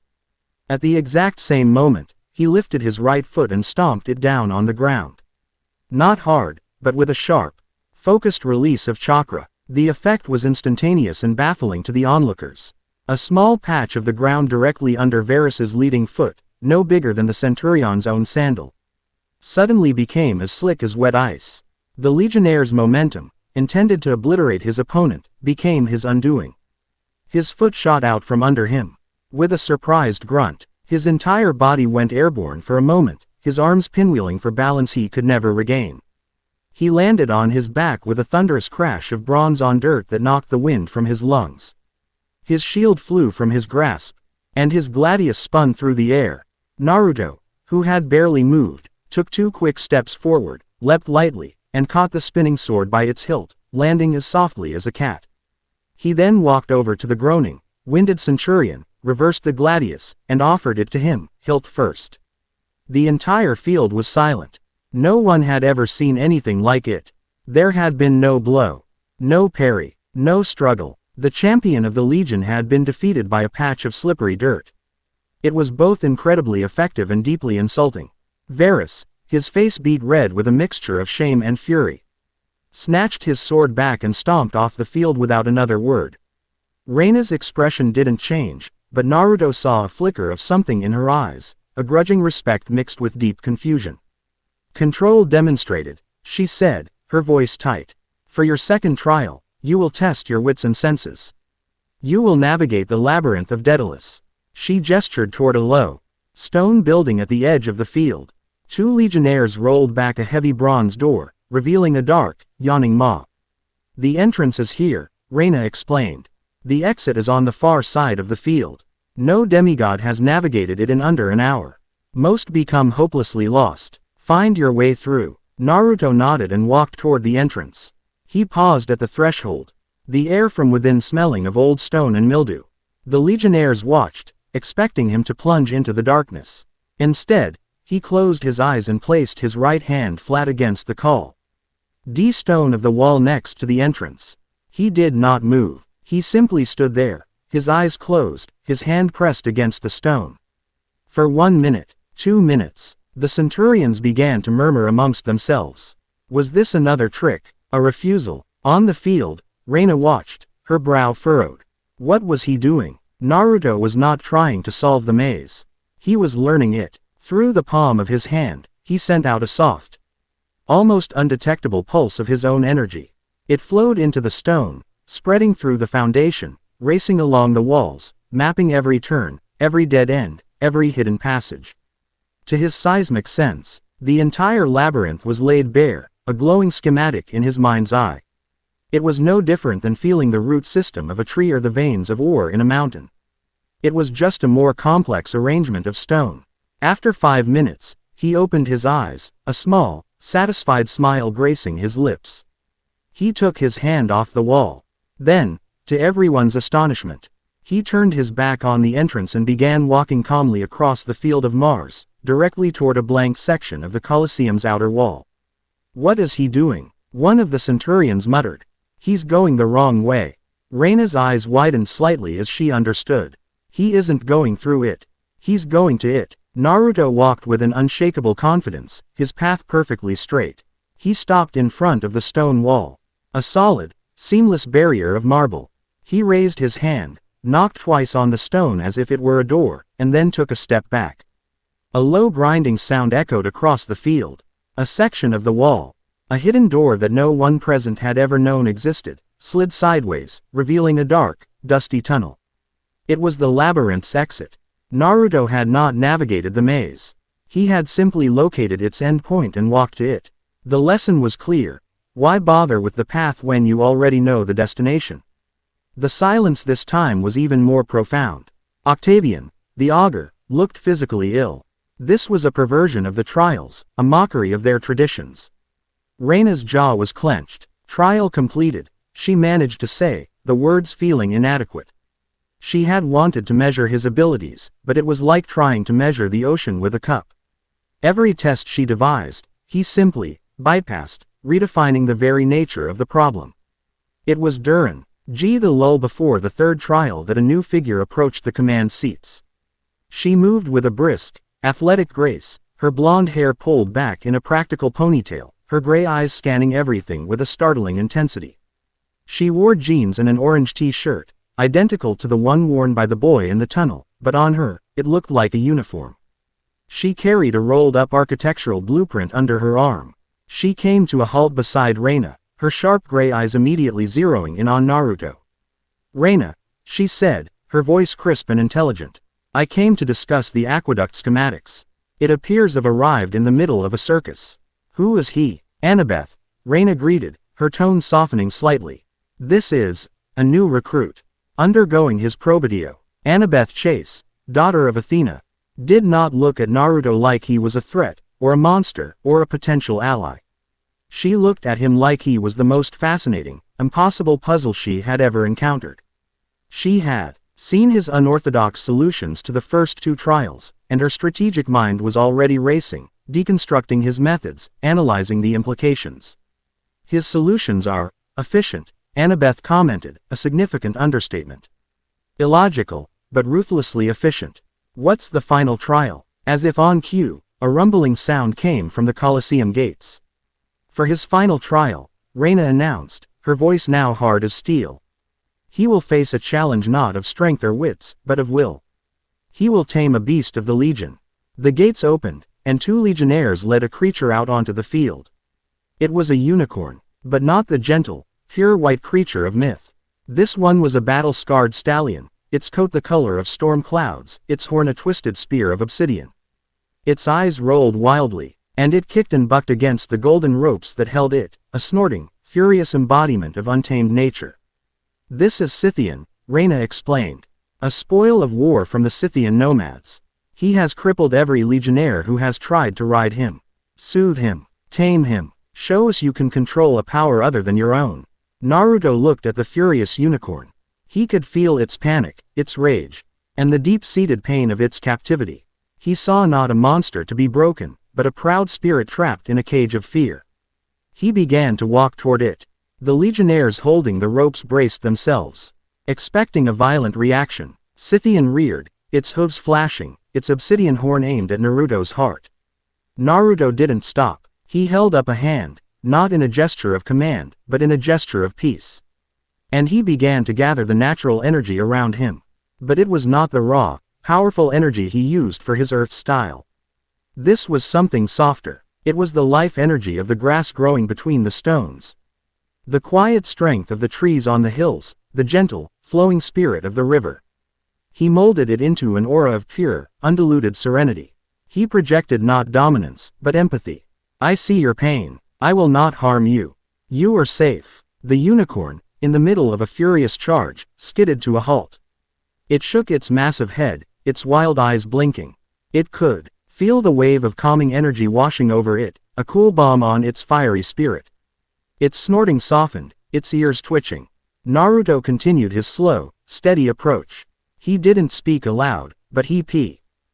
At the exact same moment, he lifted his right foot and stomped it down on the ground. Not hard, but with a sharp, focused release of chakra. The effect was instantaneous and baffling to the onlookers. A small patch of the ground directly under Varus's leading foot, no bigger than the centurion's own sandal, suddenly became as slick as wet ice. The legionnaire's momentum, intended to obliterate his opponent, became his undoing. His foot shot out from under him. With a surprised grunt, his entire body went airborne for a moment, his arms pinwheeling for balance he could never regain. He landed on his back with a thunderous crash of bronze on dirt that knocked the wind from his lungs. His shield flew from his grasp, and his gladius spun through the air. Naruto, who had barely moved, took 2 quick steps forward, leapt lightly, and caught the spinning sword by its hilt, landing as softly as a cat. He then walked over to the groaning, winded centurion, reversed the gladius, and offered it to him, hilt first. The entire field was silent. No one had ever seen anything like it. There had been no blow, no parry, no struggle. The champion of the Legion had been defeated by a patch of slippery dirt. It was both incredibly effective and deeply insulting. Varus, his face beat red with a mixture of shame and fury, snatched his sword back and stomped off the field without another word. Reyna's expression didn't change, but Naruto saw a flicker of something in her eyes, a grudging respect mixed with deep confusion. "Control demonstrated," she said, her voice tight. "For your second trial, you will test your wits and senses. You will navigate the labyrinth of Daedalus." She gestured toward a low stone building at the edge of the field. 2 legionnaires rolled back a heavy bronze door, revealing a dark, yawning maw. "The entrance is here," Reyna explained. "The exit is on the far side of the field. No demigod has navigated it in under an hour. Most become hopelessly lost. Find your way through." Naruto nodded and walked toward the entrance. He paused at the threshold, the air from within smelling of old stone and mildew. The legionnaires watched, expecting him to plunge into the darkness. Instead, he closed his eyes and placed his right hand flat against the stone of the wall next to the entrance. He did not move. He simply stood there, his eyes closed, his hand pressed against the stone. For 1 minute, 2 minutes, the centurions began to murmur amongst themselves. Was this another trick, a refusal? On the field, Reyna watched, her brow furrowed. What was he doing? Naruto was not trying to solve the maze. He was learning it. Through the palm of his hand, he sent out a soft, almost undetectable pulse of his own energy. It flowed into the stone, spreading through the foundation, racing along the walls, mapping every turn, every dead end, every hidden passage. To his seismic sense, the entire labyrinth was laid bare, a glowing schematic in his mind's eye. It was no different than feeling the root system of a tree or the veins of ore in a mountain. It was just a more complex arrangement of stone. After 5 minutes, he opened his eyes, a small, satisfied smile gracing his lips. He took his hand off the wall. Then, to everyone's astonishment, he turned his back on the entrance and began walking calmly across the field of Mars, directly toward a blank section of the Colosseum's outer wall. "What is he doing?" one of the centurions muttered. "He's going the wrong way." Reyna's eyes widened slightly as she understood. "He isn't going through it. He's going to it." Naruto walked with an unshakable confidence, his path perfectly straight. He stopped in front of the stone wall, a solid, seamless barrier of marble. He raised his hand, knocked twice on the stone as if it were a door, and then took a step back. A low grinding sound echoed across the field. A section of the wall, a hidden door that no one present had ever known existed, slid sideways, revealing a dark, dusty tunnel. It was the labyrinth's exit. Naruto had not navigated the maze. He had simply located its end point and walked to it. The lesson was clear. Why bother with the path when you already know the destination? The silence this time was even more profound. Octavian, the augur, looked physically ill. This was a perversion of the trials, a mockery of their traditions. Reyna's jaw was clenched. Trial completed, she managed to say, the words feeling inadequate. She had wanted to measure his abilities, but it was like trying to measure the ocean with a cup. Every test she devised, he simply bypassed, redefining the very nature of the problem. It was during the lull before the third trial that a new figure approached the command seats. She moved with a brisk, athletic grace, her blonde hair pulled back in a practical ponytail, her gray eyes scanning everything with a startling intensity. She wore jeans and an orange t-shirt, identical to the one worn by the boy in the tunnel, but on her, it looked like a uniform. She carried a rolled-up architectural blueprint under her arm. She came to a halt beside Reyna, her sharp gray eyes immediately zeroing in on Naruto. "Reyna," she said, her voice crisp and intelligent. "I came to discuss the aqueduct schematics. It appears I've arrived in the middle of a circus." "Who is he?" "Annabeth," Reyna greeted, her tone softening slightly. "This is a new recruit, undergoing his probatio." Annabeth Chase, daughter of Athena, did not look at Naruto like he was a threat, or a monster, or a potential ally. She looked at him like he was the most fascinating, impossible puzzle she had ever encountered. She had seen his unorthodox solutions to the first two trials, and her strategic mind was already racing, deconstructing his methods, analyzing the implications. "His solutions are efficient," Annabeth commented, a significant understatement. "Illogical, but ruthlessly efficient." "What's the final trial?" As if on cue, a rumbling sound came from the Colosseum gates. "For his final trial," Reyna announced, her voice now hard as steel. "He will face a challenge not of strength or wits, but of will. He will tame a beast of the Legion." The gates opened, and two legionnaires led a creature out onto the field. It was a unicorn, but not the gentle, pure white creature of myth. This one was a battle-scarred stallion, its coat the color of storm clouds, its horn a twisted spear of obsidian. Its eyes rolled wildly, and it kicked and bucked against the golden ropes that held it, a snorting, furious embodiment of untamed nature. "This is Scythian," Reyna explained. "A spoil of war from the Scythian nomads. He has crippled every legionnaire who has tried to ride him. Soothe him, tame him, show us you can control a power other than your own." Naruto looked at the furious unicorn. He could feel its panic, its rage, and the deep-seated pain of its captivity. He saw not a monster to be broken, but a proud spirit trapped in a cage of fear. He began to walk toward it. The legionnaires holding the ropes braced themselves, expecting a violent reaction. Scythian reared, its hooves flashing, its obsidian horn aimed at Naruto's heart. Naruto didn't stop. He held up a hand, not in a gesture of command, but in a gesture of peace. And he began to gather the natural energy around him. But it was not the raw, powerful energy he used for his earth style. This was something softer. It was the life energy of the grass growing between the stones. The quiet strength of the trees on the hills, the gentle, flowing spirit of the river. He molded it into an aura of pure, undiluted serenity. He projected not dominance, but empathy. "I see your pain. I will not harm you. You are safe." The unicorn, in the middle of a furious charge, skidded to a halt. It shook its massive head, its wild eyes blinking. It could feel the wave of calming energy washing over it, a cool balm on its fiery spirit. Its snorting softened, its ears twitching. Naruto continued his slow, steady approach. He didn't speak aloud, but he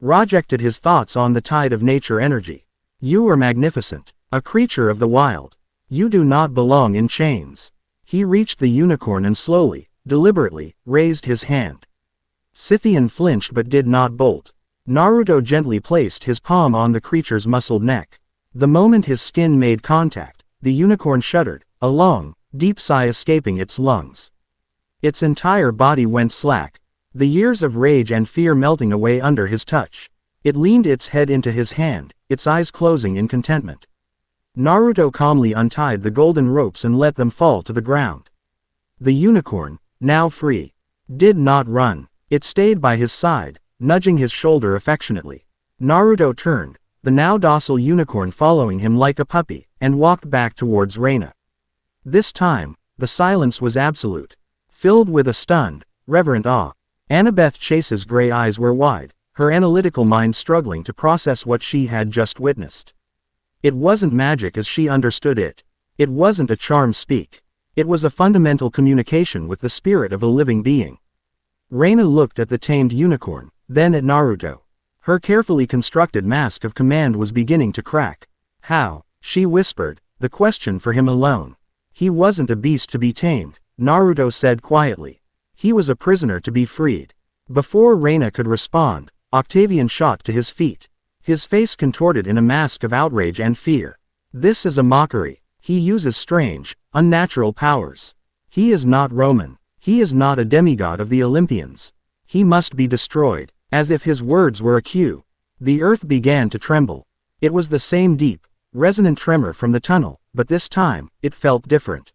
projected his thoughts on the tide of nature energy. "You are magnificent, a creature of the wild. You do not belong in chains." He reached the unicorn and slowly, deliberately, raised his hand. Scythian flinched but did not bolt. Naruto gently placed his palm on the creature's muscled neck. The moment his skin made contact, the unicorn shuddered, a long, deep sigh escaping its lungs. Its entire body went slack, the years of rage and fear melting away under his touch. It leaned its head into his hand, its eyes closing in contentment. Naruto calmly untied the golden ropes and let them fall to the ground. The unicorn, now free, did not run. It stayed by his side, nudging his shoulder affectionately. Naruto turned, the now docile unicorn following him like a puppy, and walked back towards Reyna. This time, the silence was absolute, filled with a stunned, reverent awe. Annabeth Chase's gray eyes were wide, her analytical mind struggling to process what she had just witnessed. It wasn't magic as she understood it. It wasn't a charm speak. It was a fundamental communication with the spirit of a living being. Reyna looked at the tamed unicorn, then at Naruto. Her carefully constructed mask of command was beginning to crack. How? She whispered, the question for him alone. He wasn't a beast to be tamed, Naruto said quietly. He was a prisoner to be freed. Before Reyna could respond, Octavian shot to his feet. His face contorted in a mask of outrage and fear. This is a mockery. He uses strange, unnatural powers. He is not Roman. He is not a demigod of the Olympians. He must be destroyed. As if his words were a cue, the earth began to tremble. It was the same deep, resonant tremor from the tunnel, but this time, it felt different.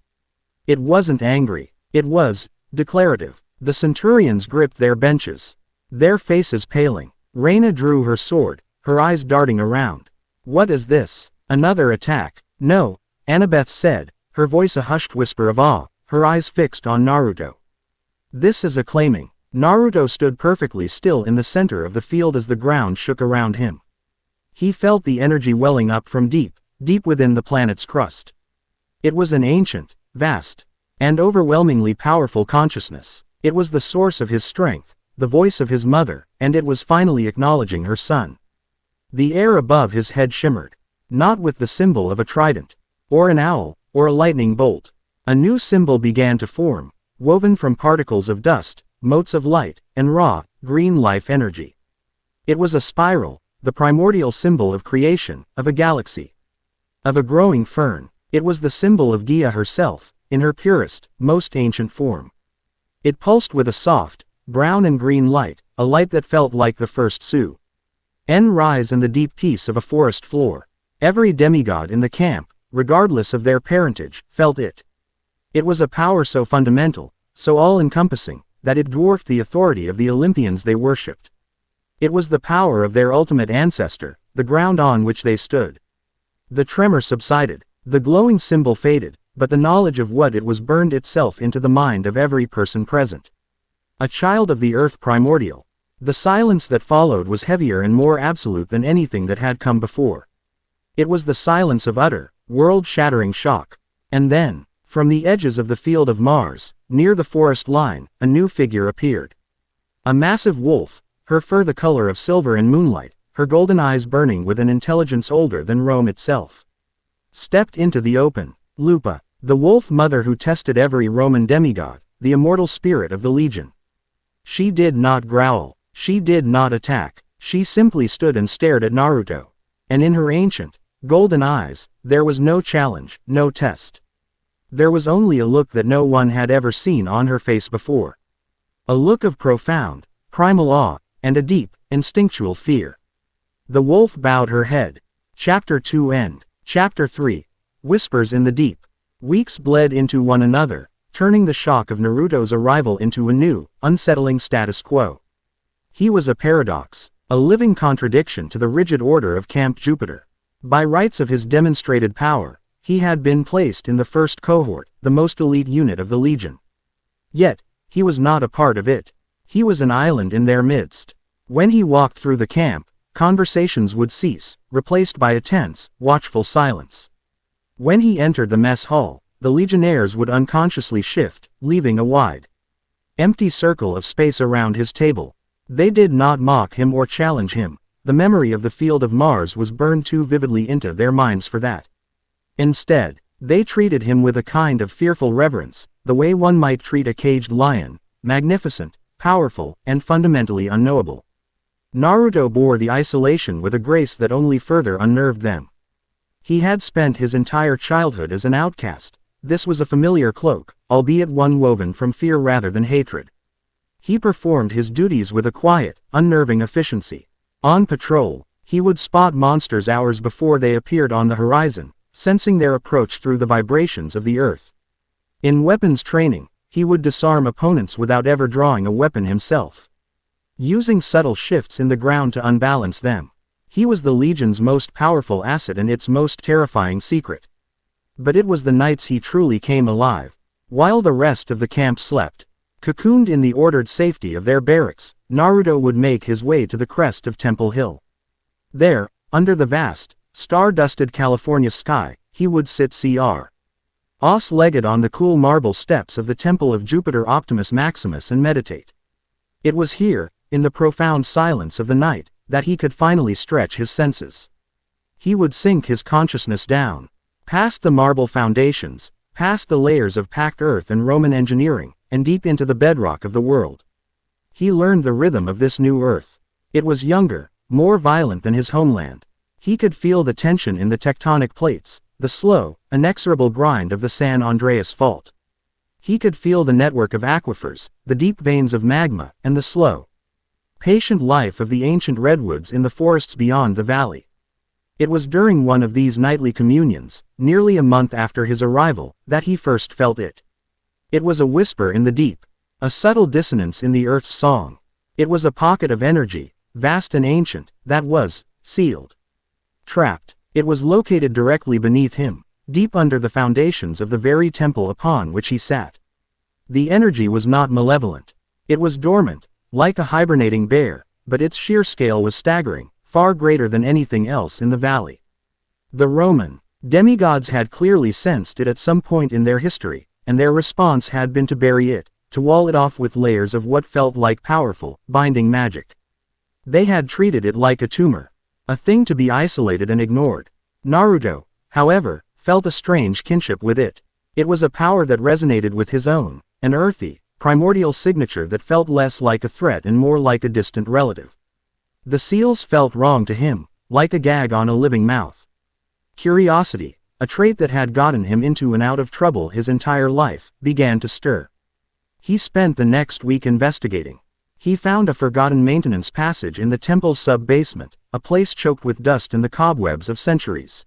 It wasn't angry. It was declarative. The centurions gripped their benches, their faces paling. Reyna drew her sword, her eyes darting around. What is this? Another attack? No, Annabeth said, her voice a hushed whisper of awe, her eyes fixed on Naruto. This is acclaiming. Naruto stood perfectly still in the center of the field as the ground shook around him. He felt the energy welling up from deep, deep within the planet's crust. It was an ancient, vast, and overwhelmingly powerful consciousness. It was the source of his strength, the voice of his mother, and it was finally acknowledging her son. The air above his head shimmered, not with the symbol of a trident, or an owl, or a lightning bolt. A new symbol began to form, woven from particles of dust, motes of light, and raw, green life energy. It was a spiral, the primordial symbol of creation, of a galaxy, of a growing fern. It was the symbol of Gaia herself, in her purest, most ancient form. It pulsed with a soft, brown and green light, a light that felt like the first rise and the deep peace of a forest floor. Every demigod in the camp, regardless of their parentage, felt it. It was a power so fundamental, so all-encompassing, that it dwarfed the authority of the Olympians they worshipped. It was the power of their ultimate ancestor, the ground on which they stood. The tremor subsided, the glowing symbol faded, but the knowledge of what it was burned itself into the mind of every person present. A child of the earth primordial. The silence that followed was heavier and more absolute than anything that had come before. It was the silence of utter, world-shattering shock. And then, from the edges of the field of Mars, near the forest line, a new figure appeared. A massive wolf, her fur the color of silver in moonlight, her golden eyes burning with an intelligence older than Rome itself, stepped into the open. Lupa, the wolf mother who tested every Roman demigod, the immortal spirit of the legion. She did not growl, she did not attack, she simply stood and stared at Naruto. And in her ancient, golden eyes, there was no challenge, no test. There was only a look that no one had ever seen on her face before. A look of profound, primal awe, and a deep, instinctual fear. The wolf bowed her head. Chapter 2 End. Chapter 3. Whispers in the Deep. Weeks bled into one another, turning the shock of Naruto's arrival into a new, unsettling status quo. He was a paradox, a living contradiction to the rigid order of Camp Jupiter. By rights of his demonstrated power, he had been placed in the first cohort, the most elite unit of the Legion. Yet, he was not a part of it. He was an island in their midst. When he walked through the camp, conversations would cease, replaced by a tense, watchful silence. When he entered the mess hall, the legionnaires would unconsciously shift, leaving a wide, empty circle of space around his table. They did not mock him or challenge him. The memory of the field of Mars was burned too vividly into their minds for that. Instead, they treated him with a kind of fearful reverence, the way one might treat a caged lion, magnificent, powerful, and fundamentally unknowable. Naruto bore the isolation with a grace that only further unnerved them. He had spent his entire childhood as an outcast. This was a familiar cloak, albeit one woven from fear rather than hatred. He performed his duties with a quiet, unnerving efficiency. On patrol, he would spot monsters hours before they appeared on the horizon, sensing their approach through the vibrations of the earth. In weapons training, he would disarm opponents without ever drawing a weapon himself, using subtle shifts in the ground to unbalance them. He was the Legion's most powerful asset and its most terrifying secret. But it was the nights he truly came alive. While the rest of the camp slept, cocooned in the ordered safety of their barracks, Naruto would make his way to the crest of Temple Hill. There, under the vast, star-dusted California sky, he would sit cross-legged on the cool marble steps of the Temple of Jupiter Optimus Maximus and meditate. It was here, in the profound silence of the night, that he could finally stretch his senses. He would sink his consciousness down, past the marble foundations, past the layers of packed earth and Roman engineering, and deep into the bedrock of the world. He learned the rhythm of this new earth. It was younger, more violent than his homeland. He could feel the tension in the tectonic plates, the slow, inexorable grind of the San Andreas Fault. He could feel the network of aquifers, the deep veins of magma, and the slow, patient life of the ancient redwoods in the forests beyond the valley. It was during one of these nightly communions, nearly a month after his arrival, that he first felt it. It was a whisper in the deep, a subtle dissonance in the earth's song. It was a pocket of energy, vast and ancient, that was sealed, trapped. It was located directly beneath him, deep under the foundations of the very temple upon which he sat. The energy was not malevolent. It was dormant, like a hibernating bear, but its sheer scale was staggering, far greater than anything else in the valley. The Roman demigods had clearly sensed it at some point in their history, and their response had been to bury it, to wall it off with layers of what felt like powerful, binding magic. They had treated it like a tumor, a thing to be isolated and ignored. Naruto, however, felt a strange kinship with it. It was a power that resonated with his own, an earthy, primordial signature that felt less like a threat and more like a distant relative. The seals felt wrong to him, like a gag on a living mouth. Curiosity, a trait that had gotten him into and out of trouble his entire life, began to stir. He spent the next week investigating. He found a forgotten maintenance passage in the temple's sub-basement, a place choked with dust and the cobwebs of centuries.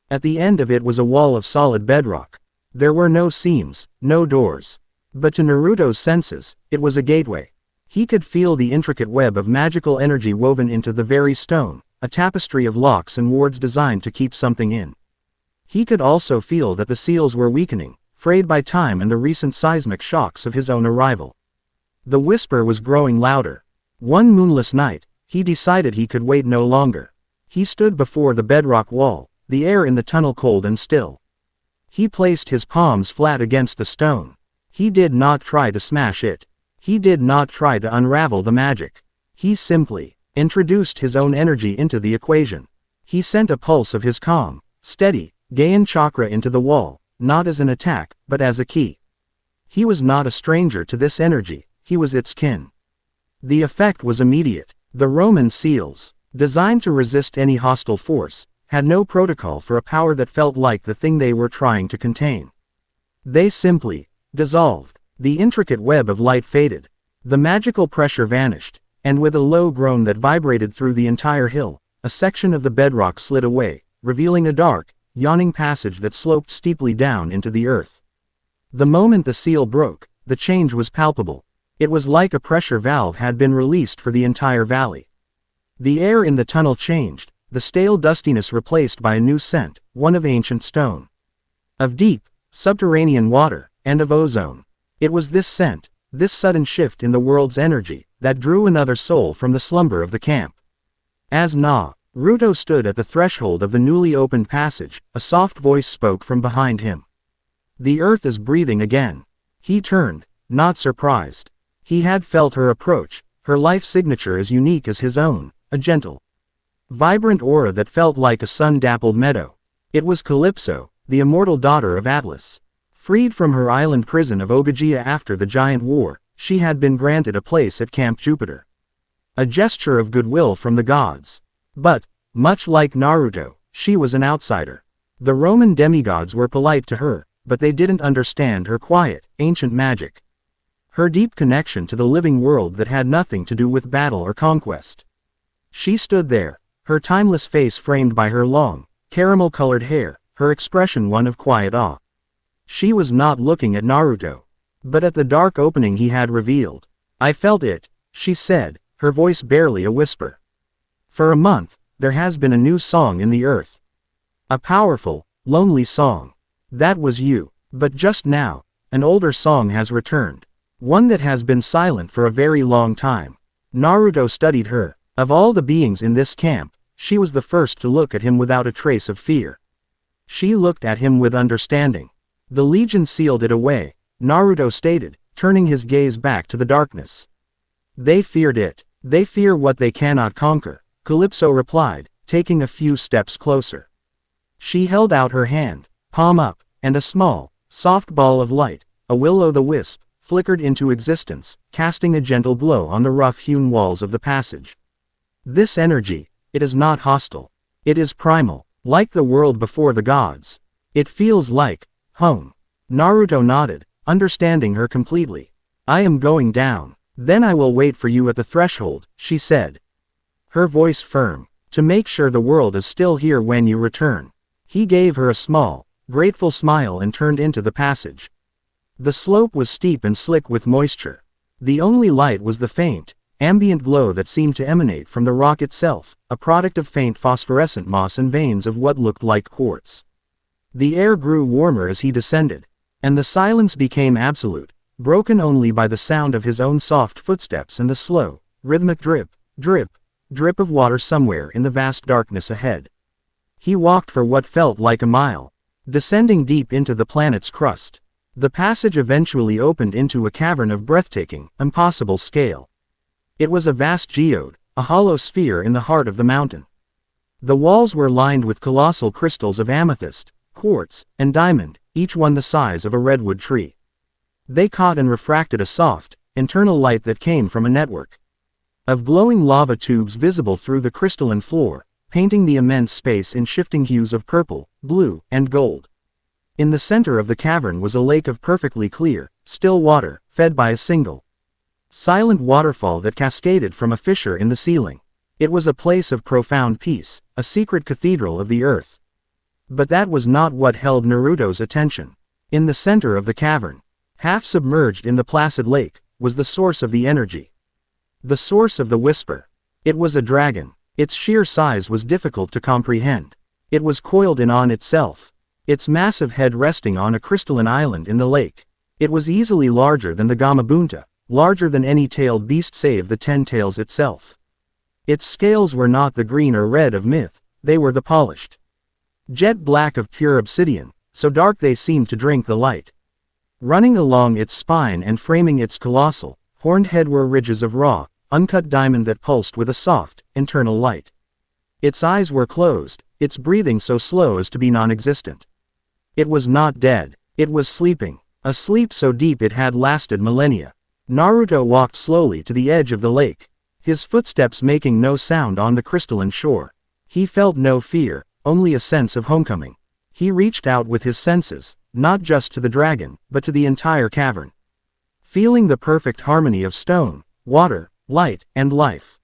At the end of it was a wall of solid bedrock. There were no seams, no doors. But to Naruto's senses, it was a gateway. He could feel the intricate web of magical energy woven into the very stone, a tapestry of locks and wards designed to keep something in. He could also feel that the seals were weakening, frayed by time and the recent seismic shocks of his own arrival. The whisper was growing louder. One moonless night, he decided he could wait no longer. He stood before the bedrock wall, the air in the tunnel cold and still. He placed his palms flat against the stone. He did not try to smash it. He did not try to unravel the magic. He simply introduced his own energy into the equation. He sent a pulse of his calm, steady, Gaian chakra into the wall, not as an attack, but as a key. He was not a stranger to this energy. He was its kin. The effect was immediate. The Roman seals, designed to resist any hostile force, had no protocol for a power that felt like the thing they were trying to contain. They simply dissolved. The intricate web of light faded. The magical pressure vanished, and with a low groan that vibrated through the entire hill, a section of the bedrock slid away, revealing a dark, yawning passage that sloped steeply down into the earth. The moment the seal broke, the change was palpable. It was like a pressure valve had been released for the entire valley. The air in the tunnel changed, the stale dustiness replaced by a new scent, one of ancient stone, of deep, subterranean water, and of ozone. It was this scent, this sudden shift in the world's energy, that drew another soul from the slumber of the camp. As Naruto stood at the threshold of the newly opened passage, a soft voice spoke from behind him. "The earth is breathing again." He turned, not surprised. He had felt her approach, her life signature as unique as his own, a gentle, vibrant aura that felt like a sun-dappled meadow. It was Calypso, the immortal daughter of Atlas. Freed from her island prison of Ogygia after the Giant War, she had been granted a place at Camp Jupiter. A gesture of goodwill from the gods. But, much like Naruto, she was an outsider. The Roman demigods were polite to her, but they didn't understand her quiet, ancient magic. Her deep connection to the living world that had nothing to do with battle or conquest. She stood there, her timeless face framed by her long, caramel-colored hair, her expression one of quiet awe. She was not looking at Naruto, but at the dark opening he had revealed. "I felt it," she said, her voice barely a whisper. For a month, there has been a new song in the earth. A powerful, lonely song. That was you. But just now, an older song has returned. One that has been silent for a very long time. Naruto studied her. Of all the beings in this camp, she was the first to look at him without a trace of fear. She looked at him with understanding. The Legion sealed it away, Naruto stated, turning his gaze back to the darkness. They feared it. They fear what they cannot conquer, Calypso replied, taking a few steps closer. She held out her hand, palm up, and a small, soft ball of light, a will-o'-the-wisp, flickered into existence, casting a gentle glow on the rough-hewn walls of the passage. This energy, it is not hostile. It is primal, like the world before the gods. It feels like home. Naruto nodded, understanding her completely. I am going down. Then I will wait for you at the threshold, she said. Her voice firm. To make sure the world is still here when you return. He gave her a small, grateful smile and turned into the passage. The slope was steep and slick with moisture. The only light was the faint, ambient glow that seemed to emanate from the rock itself, a product of faint phosphorescent moss and veins of what looked like quartz. The air grew warmer as he descended, and the silence became absolute, broken only by the sound of his own soft footsteps and the slow, rhythmic drip, drip, drip of water somewhere in the vast darkness ahead. He walked for what felt like a mile, descending deep into the planet's crust. The passage eventually opened into a cavern of breathtaking, impossible scale. It was a vast geode, a hollow sphere in the heart of the mountain. The walls were lined with colossal crystals of amethyst, quartz, and diamond, each one the size of a redwood tree. They caught and refracted a soft, internal light that came from a network of glowing lava tubes visible through the crystalline floor, painting the immense space in shifting hues of purple, blue, and gold. In the center of the cavern was a lake of perfectly clear, still water, fed by a single, silent waterfall that cascaded from a fissure in the ceiling. It was a place of profound peace, a secret cathedral of the earth. But that was not what held Naruto's attention. In the center of the cavern, half submerged in the placid lake, was the source of the energy. The source of the whisper. It was a dragon. Its sheer size was difficult to comprehend. It was coiled in on itself, its massive head resting on a crystalline island in the lake. It was easily larger than the Gamabunta, larger than any tailed beast save the 10 tails itself. Its scales were not the green or red of myth, they were the polished jet black of pure obsidian, so dark they seemed to drink the light. Running along its spine and framing its colossal, horned head were ridges of raw, uncut diamond that pulsed with a soft, internal light. Its eyes were closed, its breathing so slow as to be non-existent. It was not dead, it was sleeping, a sleep so deep it had lasted millennia. Naruto walked slowly to the edge of the lake, his footsteps making no sound on the crystalline shore. He felt no fear, only a sense of homecoming. He reached out with his senses, not just to the dragon, but to the entire cavern. Feeling the perfect harmony of stone, water, light, and life.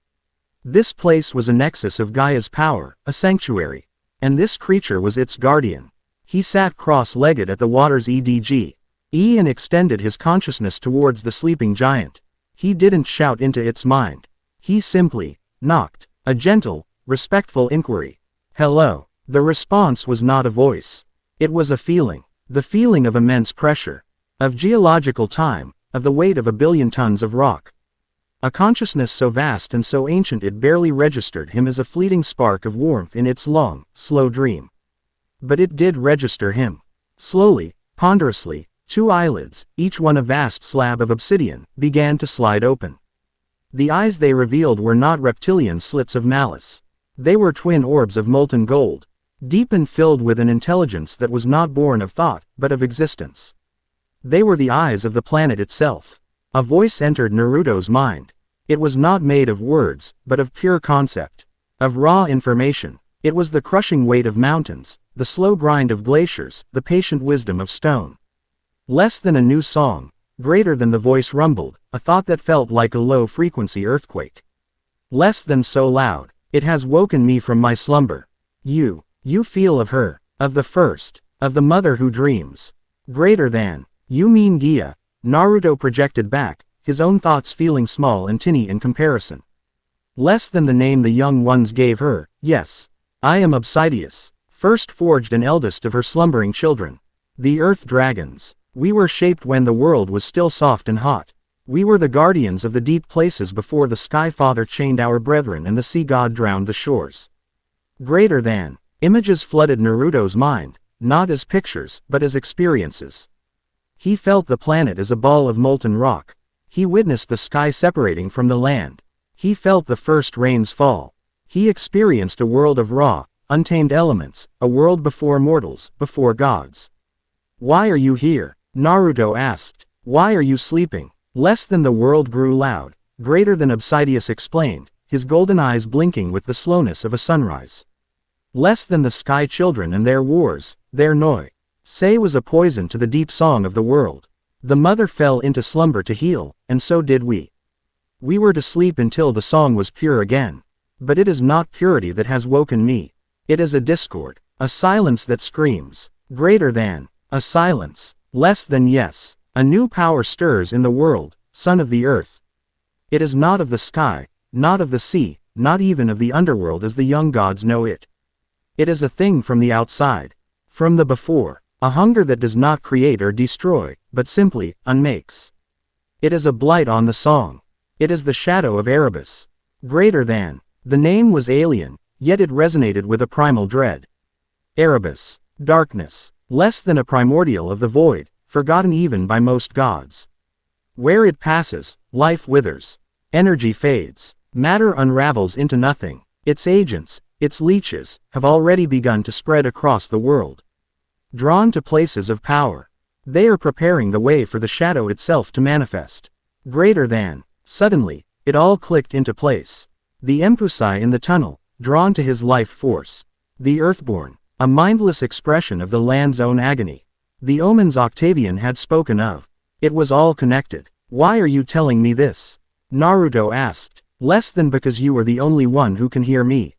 This place was a nexus of Gaia's power, a sanctuary. And this creature was its guardian. He sat cross-legged at the water's edge, and extended his consciousness towards the sleeping giant. He didn't shout into its mind. He simply knocked, a gentle, respectful inquiry. Hello. The response was not a voice. It was a feeling. The feeling of immense pressure. Of geological time, of the weight of 1 billion tons of rock. A consciousness so vast and so ancient it barely registered him as a fleeting spark of warmth in its long, slow dream. But it did register him. Slowly, ponderously, 2 eyelids, each one a vast slab of obsidian, began to slide open. The eyes they revealed were not reptilian slits of malice. They were twin orbs of molten gold, deep and filled with an intelligence that was not born of thought, but of existence. They were the eyes of the planet itself. A voice entered Naruto's mind. It was not made of words, but of pure concept. Of raw information. It was the crushing weight of mountains, the slow grind of glaciers, the patient wisdom of stone. Less than a new song, greater than the voice rumbled, a thought that felt like a low-frequency earthquake. Less than so loud, it has woken me from my slumber. You feel of her, of the first, of the mother who dreams. Greater than, you mean Gia, Naruto projected back, his own thoughts feeling small and tinny in comparison. Less than the name the young ones gave her, yes. I am Obsidius, first forged and eldest of her slumbering children. The Earth Dragons. We were shaped when the world was still soft and hot. We were the guardians of the deep places before the Sky Father chained our brethren and the Sea God drowned the shores. Greater than. Images flooded Naruto's mind, not as pictures, but as experiences. He felt the planet as a ball of molten rock. He witnessed the sky separating from the land. He felt the first rains fall. He experienced a world of raw, untamed elements, a world before mortals, before gods. Why are you here? Naruto asked. Why are you sleeping? Less than the world grew loud. Greater than Obsidius explained, his golden eyes blinking with the slowness of a sunrise. Less than the sky children and their wars, their noi. Say was a poison to the deep song of the world. The mother fell into slumber to heal, and so did we. We were to sleep until the song was pure again. But it is not purity that has woken me. It is a discord, a silence that screams. Greater than. A silence. Less than yes. A new power stirs in the world, son of the earth. It is not of the sky, not of the sea, not even of the underworld as the young gods know it. It is a thing from the outside. From the before. A hunger that does not create or destroy, but simply, unmakes. It is a blight on the song. It is the shadow of Erebus. Greater than. The name was alien, yet it resonated with a primal dread. Erebus. Darkness. Less than a primordial of the void, forgotten even by most gods. Where it passes, life withers. Energy fades. Matter unravels into nothing. Its agents, its leeches, have already begun to spread across the world. Drawn to places of power. They are preparing the way for the shadow itself to manifest. Greater than. Suddenly, it all clicked into place. The Empusai in the tunnel, drawn to his life force. The Earthborn, a mindless expression of the land's own agony. The omens Octavian had spoken of. It was all connected. Why are you telling me this? Naruto asked. Less than because you are the only one who can hear me.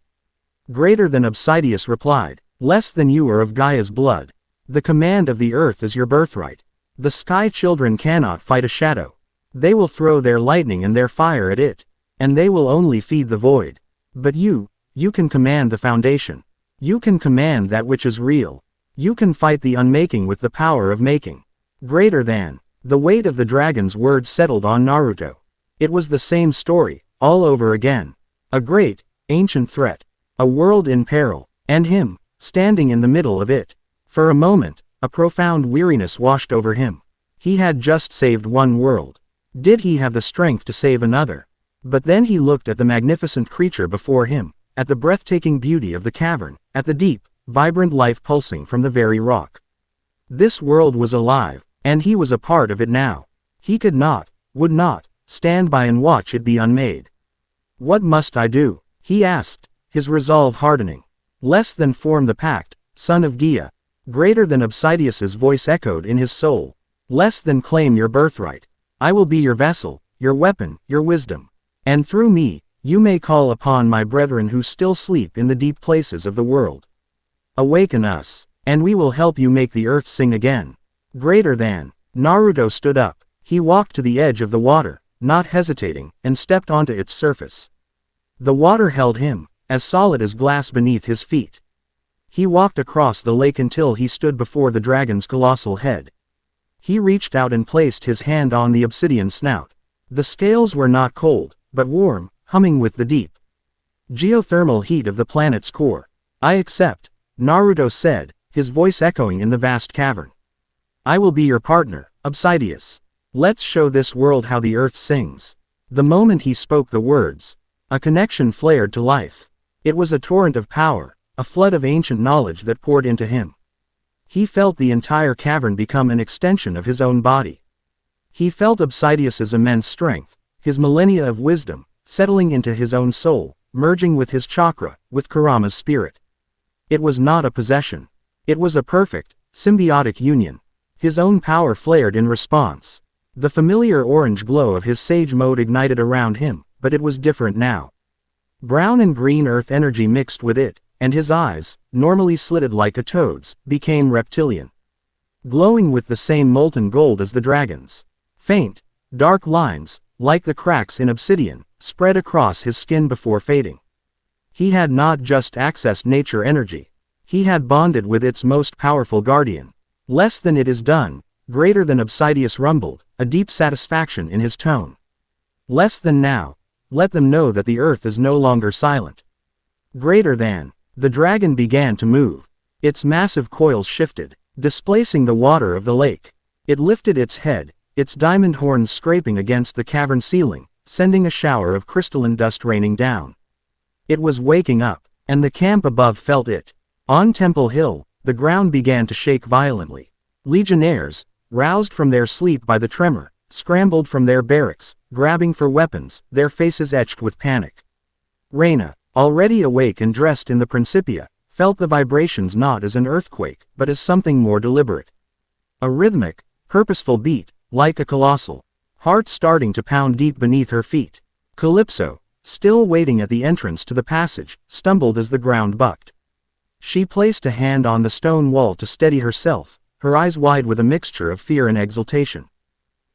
Greater than Obsidius replied. Less than you are of Gaia's blood. The command of the earth is your birthright. The sky children cannot fight a shadow. They will throw their lightning and their fire at it. And they will only feed the void. But you can command the foundation. You can command that which is real. You can fight the unmaking with the power of making. Greater than. The weight of the dragon's words settled on Naruto. It was the same story, all over again. A great, ancient threat. A world in peril. And him, standing in the middle of it. For a moment, a profound weariness washed over him. He had just saved one world. Did he have the strength to save another? But then he looked at the magnificent creature before him, at the breathtaking beauty of the cavern, at the deep, vibrant life pulsing from the very rock. This world was alive, and he was a part of it now. He could not, would not, stand by and watch it be unmade. What must I do? He asked, his resolve hardening. Less than form the pact, son of Gaia. Greater than Obsidius's voice echoed in his soul. Less than claim your birthright. I will be your vessel, your weapon, your wisdom. And through me, you may call upon my brethren who still sleep in the deep places of the world. Awaken us, and we will help you make the earth sing again. Greater than. Naruto stood up. He walked to the edge of the water, not hesitating, and stepped onto its surface. The water held him, as solid as glass beneath his feet. He walked across the lake until he stood before the dragon's colossal head. He reached out and placed his hand on the obsidian snout. The scales were not cold, but warm, humming with the deep geothermal heat of the planet's core. I accept, Naruto said, his voice echoing in the vast cavern. I will be your partner, Obsidius. Let's show this world how the earth sings. The moment he spoke the words, a connection flared to life. It was a torrent of power, a flood of ancient knowledge that poured into him. He felt the entire cavern become an extension of his own body. He felt Obsidius's immense strength, his millennia of wisdom, settling into his own soul, merging with his chakra, with Kurama's spirit. It was not a possession. It was a perfect, symbiotic union. His own power flared in response. The familiar orange glow of his sage mode ignited around him, but it was different now. Brown and green earth energy mixed with it, and his eyes, normally slitted like a toad's, became reptilian. Glowing with the same molten gold as the dragon's. Faint, dark lines, like the cracks in obsidian, spread across his skin before fading. He had not just accessed nature energy. He had bonded with its most powerful guardian. Less than it is done, greater than Obsidius rumbled, a deep satisfaction in his tone. Less than now. Let them know that the earth is no longer silent. Greater than. The dragon began to move. Its massive coils shifted, displacing the water of the lake. It lifted its head, its diamond horns scraping against the cavern ceiling, sending a shower of crystalline dust raining down. It was waking up, and the camp above felt it. On Temple Hill, the ground began to shake violently. Legionnaires, roused from their sleep by the tremor, scrambled from their barracks, grabbing for weapons, their faces etched with panic. Reyna, already awake and dressed in the Principia, felt the vibrations not as an earthquake, but as something more deliberate. A rhythmic, purposeful beat, like a colossal heart starting to pound deep beneath her feet. Calypso, still waiting at the entrance to the passage, stumbled as the ground bucked. She placed a hand on the stone wall to steady herself, her eyes wide with a mixture of fear and exultation.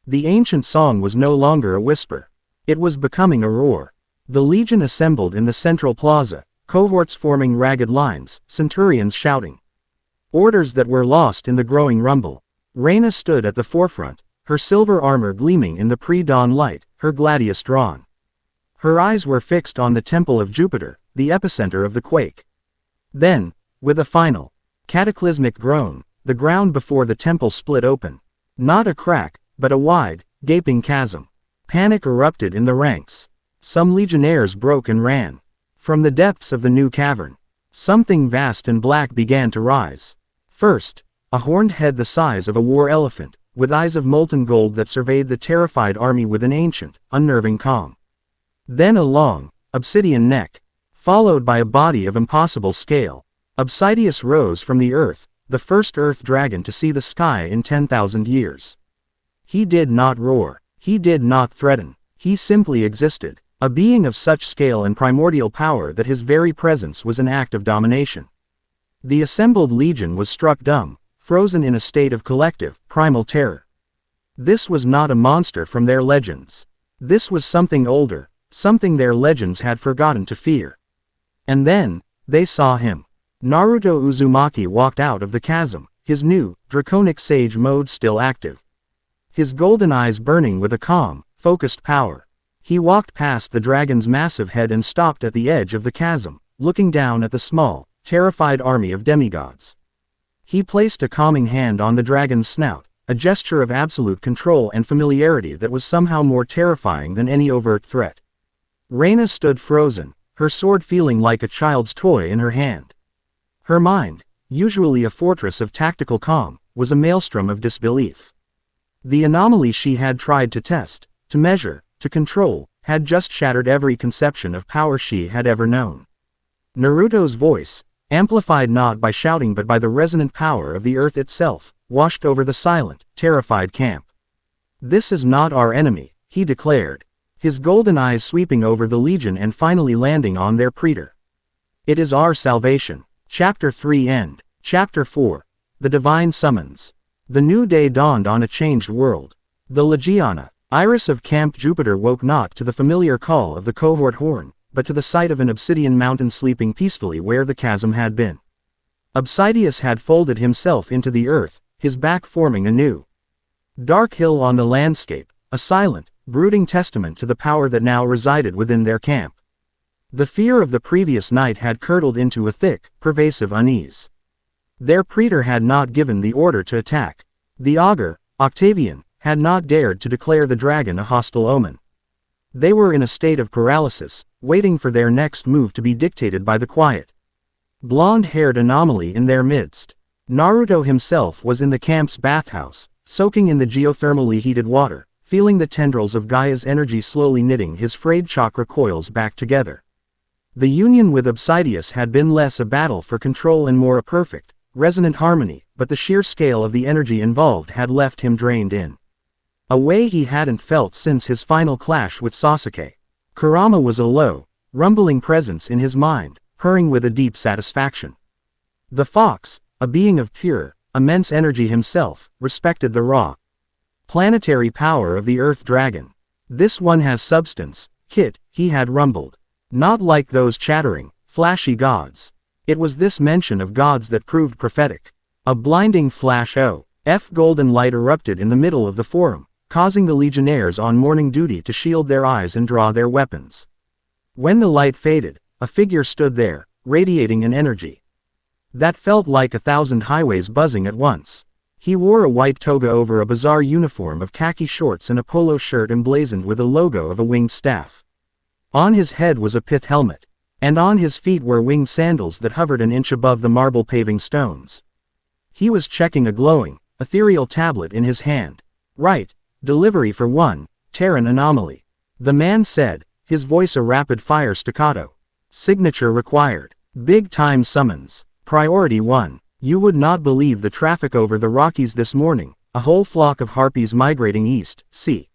The ancient song was no longer a whisper. It was becoming a roar. The legion assembled in the central plaza, cohorts forming ragged lines, centurions shouting orders that were lost in the growing rumble. Reyna stood at the forefront, her silver armor gleaming in the pre-dawn light, her gladius drawn. Her eyes were fixed on the temple of Jupiter, the epicenter of the quake. Then, with a final, cataclysmic groan, the ground before the temple split open. Not a crack, but a wide, gaping chasm. Panic erupted in the ranks. Some legionnaires broke and ran. From the depths of the new cavern, something vast and black began to rise. First, a horned head the size of a war elephant, with eyes of molten gold that surveyed the terrified army with an ancient, unnerving calm. Then a long, obsidian neck, followed by a body of impossible scale. Obsidius rose from the earth, the first earth dragon to see the sky in 10,000 years. He did not roar. He did not threaten. He simply existed, a being of such scale and primordial power that his very presence was an act of domination. The assembled legion was struck dumb, frozen in a state of collective, primal terror. This was not a monster from their legends. This was something older, something their legends had forgotten to fear. And then, they saw him. Naruto Uzumaki walked out of the chasm, his new, draconic sage mode still active. His golden eyes burning with a calm, focused power. He walked past the dragon's massive head and stopped at the edge of the chasm, looking down at the small, terrified army of demigods. He placed a calming hand on the dragon's snout, a gesture of absolute control and familiarity that was somehow more terrifying than any overt threat. Reyna stood frozen, her sword feeling like a child's toy in her hand. Her mind, usually a fortress of tactical calm, was a maelstrom of disbelief. The anomaly she had tried to test, to measure, to control, had just shattered every conception of power she had ever known. Naruto's voice, amplified not by shouting but by the resonant power of the earth itself, washed over the silent, terrified camp. "This is not our enemy," he declared, his golden eyes sweeping over the legion and finally landing on their praetor. "It is our salvation." Chapter 3 End. Chapter 4. The Divine Summons. The new day dawned on a changed world. The Legiana, Iris of Camp Jupiter, woke not to the familiar call of the cohort horn, but to the sight of an obsidian mountain sleeping peacefully where the chasm had been. Obsidius had folded himself into the earth, his back forming a new dark hill on the landscape, a silent, brooding testament to the power that now resided within their camp. The fear of the previous night had curdled into a thick, pervasive unease. Their praetor had not given the order to attack. The augur, Octavian, had not dared to declare the dragon a hostile omen. They were in a state of paralysis, waiting for their next move to be dictated by the quiet, blonde-haired anomaly in their midst. Naruto himself was in the camp's bathhouse, soaking in the geothermally heated water, feeling the tendrils of Gaia's energy slowly knitting his frayed chakra coils back together. The union with Obsidius had been less a battle for control and more a perfect, resonant harmony, but the sheer scale of the energy involved had left him drained in a way he hadn't felt since his final clash with Sasuke. Kurama was a low, rumbling presence in his mind, purring with a deep satisfaction. The fox, a being of pure, immense energy himself, respected the raw, planetary power of the Earth Dragon. This one has substance, Kit, he had rumbled. Not like those chattering, flashy gods. It was this mention of gods that proved prophetic. A blinding flash of golden light erupted in the middle of the forum, causing the legionnaires on morning duty to shield their eyes and draw their weapons. When the light faded, a figure stood there, radiating an energy that felt like 1,000 highways buzzing at once. He wore a white toga over a bizarre uniform of khaki shorts and a polo shirt emblazoned with a logo of a winged staff. On his head was a pith helmet, and on his feet were winged sandals that hovered an inch above the marble paving stones. He was checking a glowing, ethereal tablet in his hand. Right, delivery for 1, Terran anomaly. The man said, his voice a rapid-fire staccato. Signature required. Big-time summons. Priority 1. You would not believe the traffic over the Rockies this morning, a whole flock of harpies migrating east, c.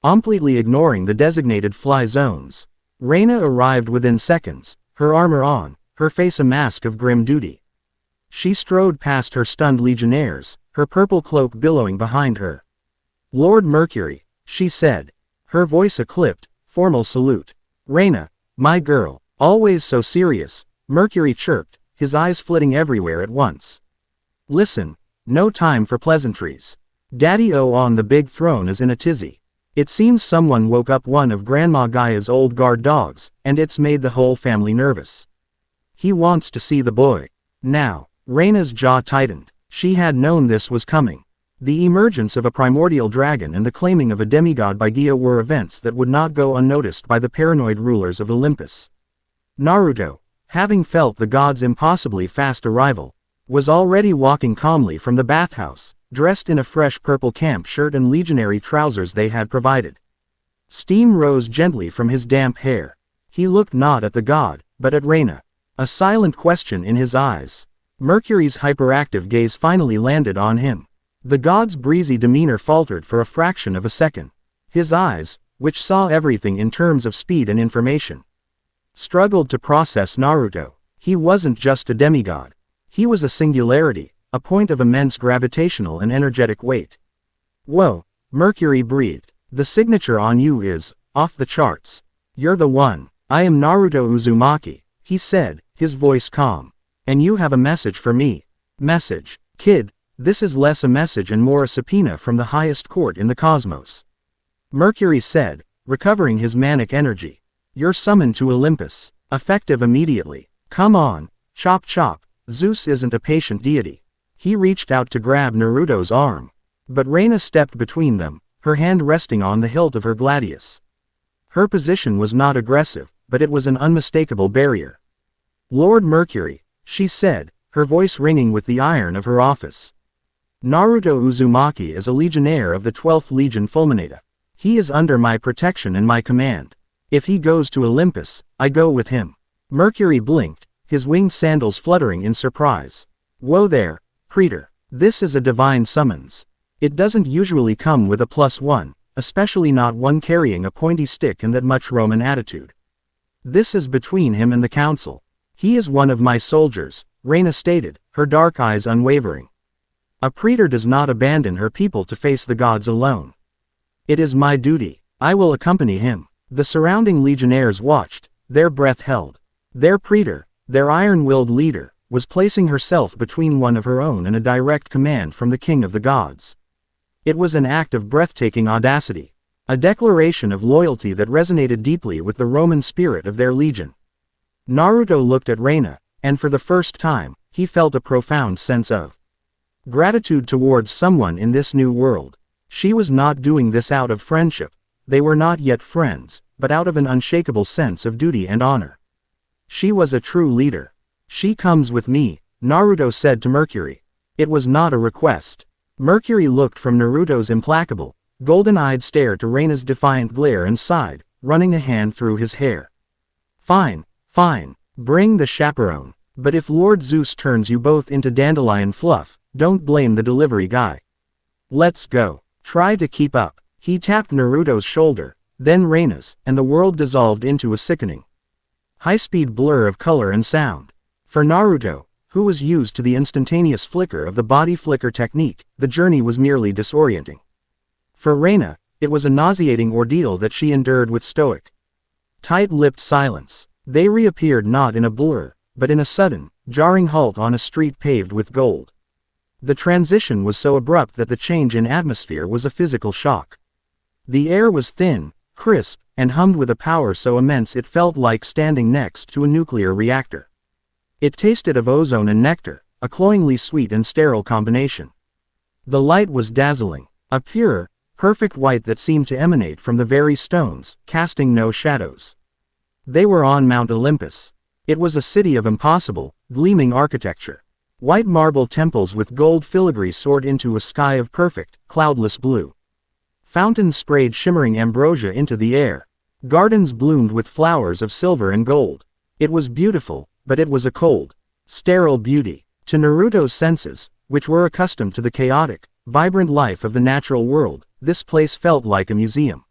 Completely ignoring the designated fly zones. Reyna arrived within seconds, her armor on, her face a mask of grim duty. She strode past her stunned legionnaires, her purple cloak billowing behind her. Lord Mercury, she said. Her voice a clipped, formal salute. Reyna, my girl, always so serious, Mercury chirped, his eyes flitting everywhere at once. Listen, no time for pleasantries. Daddy-O on the big throne is in a tizzy. It seems someone woke up one of Grandma Gaia's old guard dogs, and it's made the whole family nervous. He wants to see the boy. Now, Reyna's jaw tightened. She had known this was coming. The emergence of a primordial dragon and the claiming of a demigod by Gaia were events that would not go unnoticed by the paranoid rulers of Olympus. Naruto, having felt the god's impossibly fast arrival, was already walking calmly from the bathhouse, dressed in a fresh purple camp shirt and legionary trousers they had provided. Steam rose gently from his damp hair. He looked not at the god, but at Reyna. A silent question in his eyes. Mercury's hyperactive gaze finally landed on him. The god's breezy demeanor faltered for a fraction of a second. His eyes, which saw everything in terms of speed and information, struggled to process Naruto. He wasn't just a demigod. He was a singularity, a point of immense gravitational and energetic weight. Whoa, Mercury breathed. The signature on you is off the charts. You're the one. I am Naruto Uzumaki, he said, his voice calm. And you have a message for me. Message, kid, this is less a message and more a subpoena from the highest court in the cosmos. Mercury said, recovering his manic energy. You're summoned to Olympus, effective immediately. Come on, chop chop, Zeus isn't a patient deity. He reached out to grab Naruto's arm. But Reyna stepped between them, her hand resting on the hilt of her gladius. Her position was not aggressive, but it was an unmistakable barrier. Lord Mercury, she said, her voice ringing with the iron of her office. Naruto Uzumaki is a legionnaire of the 12th Legion Fulminata. He is under my protection and my command. If he goes to Olympus, I go with him. Mercury blinked, his winged sandals fluttering in surprise. Whoa there, Praetor. This is a divine summons. It doesn't usually come with a +1, especially not one carrying a pointy stick and that much Roman attitude. This is between him and the council. He is one of my soldiers, Reyna stated, her dark eyes unwavering. A praetor does not abandon her people to face the gods alone. It is my duty. I will accompany him. The surrounding legionnaires watched, their breath held. Their praetor, their iron-willed leader, was placing herself between one of her own and a direct command from the king of the gods. It was an act of breathtaking audacity, a declaration of loyalty that resonated deeply with the Roman spirit of their legion. Naruto looked at Reyna, and for the first time, he felt a profound sense of gratitude towards someone in this new world. She was not doing this out of friendship. They were not yet friends, but out of an unshakable sense of duty and honor. She was a true leader. She comes with me, Naruto said to Mercury. It was not a request. Mercury looked from Naruto's implacable, golden-eyed stare to Reyna's defiant glare and sighed, running a hand through his hair. Fine, fine, bring the chaperone. But if Lord Zeus turns you both into dandelion fluff, don't blame the delivery guy. Let's go. Try to keep up. He tapped Naruto's shoulder, then Reyna's, and the world dissolved into a sickening high-speed blur of color and sound. For Naruto, who was used to the instantaneous flicker of the body flicker technique, the journey was merely disorienting. For Reyna, It was a nauseating ordeal that she endured with stoic, tight-lipped silence. They reappeared not in a blur, but in a sudden, jarring halt on a street paved with gold. The transition was so abrupt that the change in atmosphere was a physical shock. The air was thin, crisp, and hummed with a power so immense it felt like standing next to a nuclear reactor. It tasted of ozone and nectar, a cloyingly sweet and sterile combination. The light was dazzling, a pure, perfect white that seemed to emanate from the very stones, casting no shadows. They were on Mount Olympus. It was a city of impossible, gleaming architecture. White marble temples with gold filigree soared into a sky of perfect, cloudless blue. Fountains sprayed shimmering ambrosia into the air. Gardens bloomed with flowers of silver and gold. It was beautiful, but it was a cold, sterile beauty. To Naruto's senses, which were accustomed to the chaotic, vibrant life of the natural world, this place felt like a museum.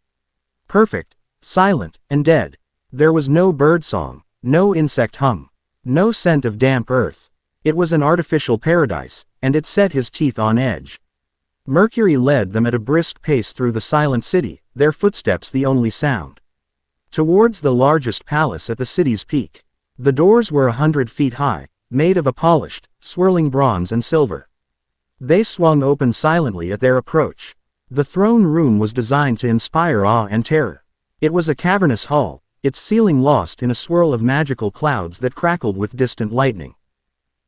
Perfect, silent, and dead. There was no birdsong, no insect hum, no scent of damp earth. It was an artificial paradise, and it set his teeth on edge. Mercury led them at a brisk pace through the silent city, their footsteps the only sound. Towards the largest palace at the city's peak. The doors were 100 feet high, made of a polished, swirling bronze and silver. They swung open silently at their approach. The throne room was designed to inspire awe and terror. It was a cavernous hall, its ceiling lost in a swirl of magical clouds that crackled with distant lightning.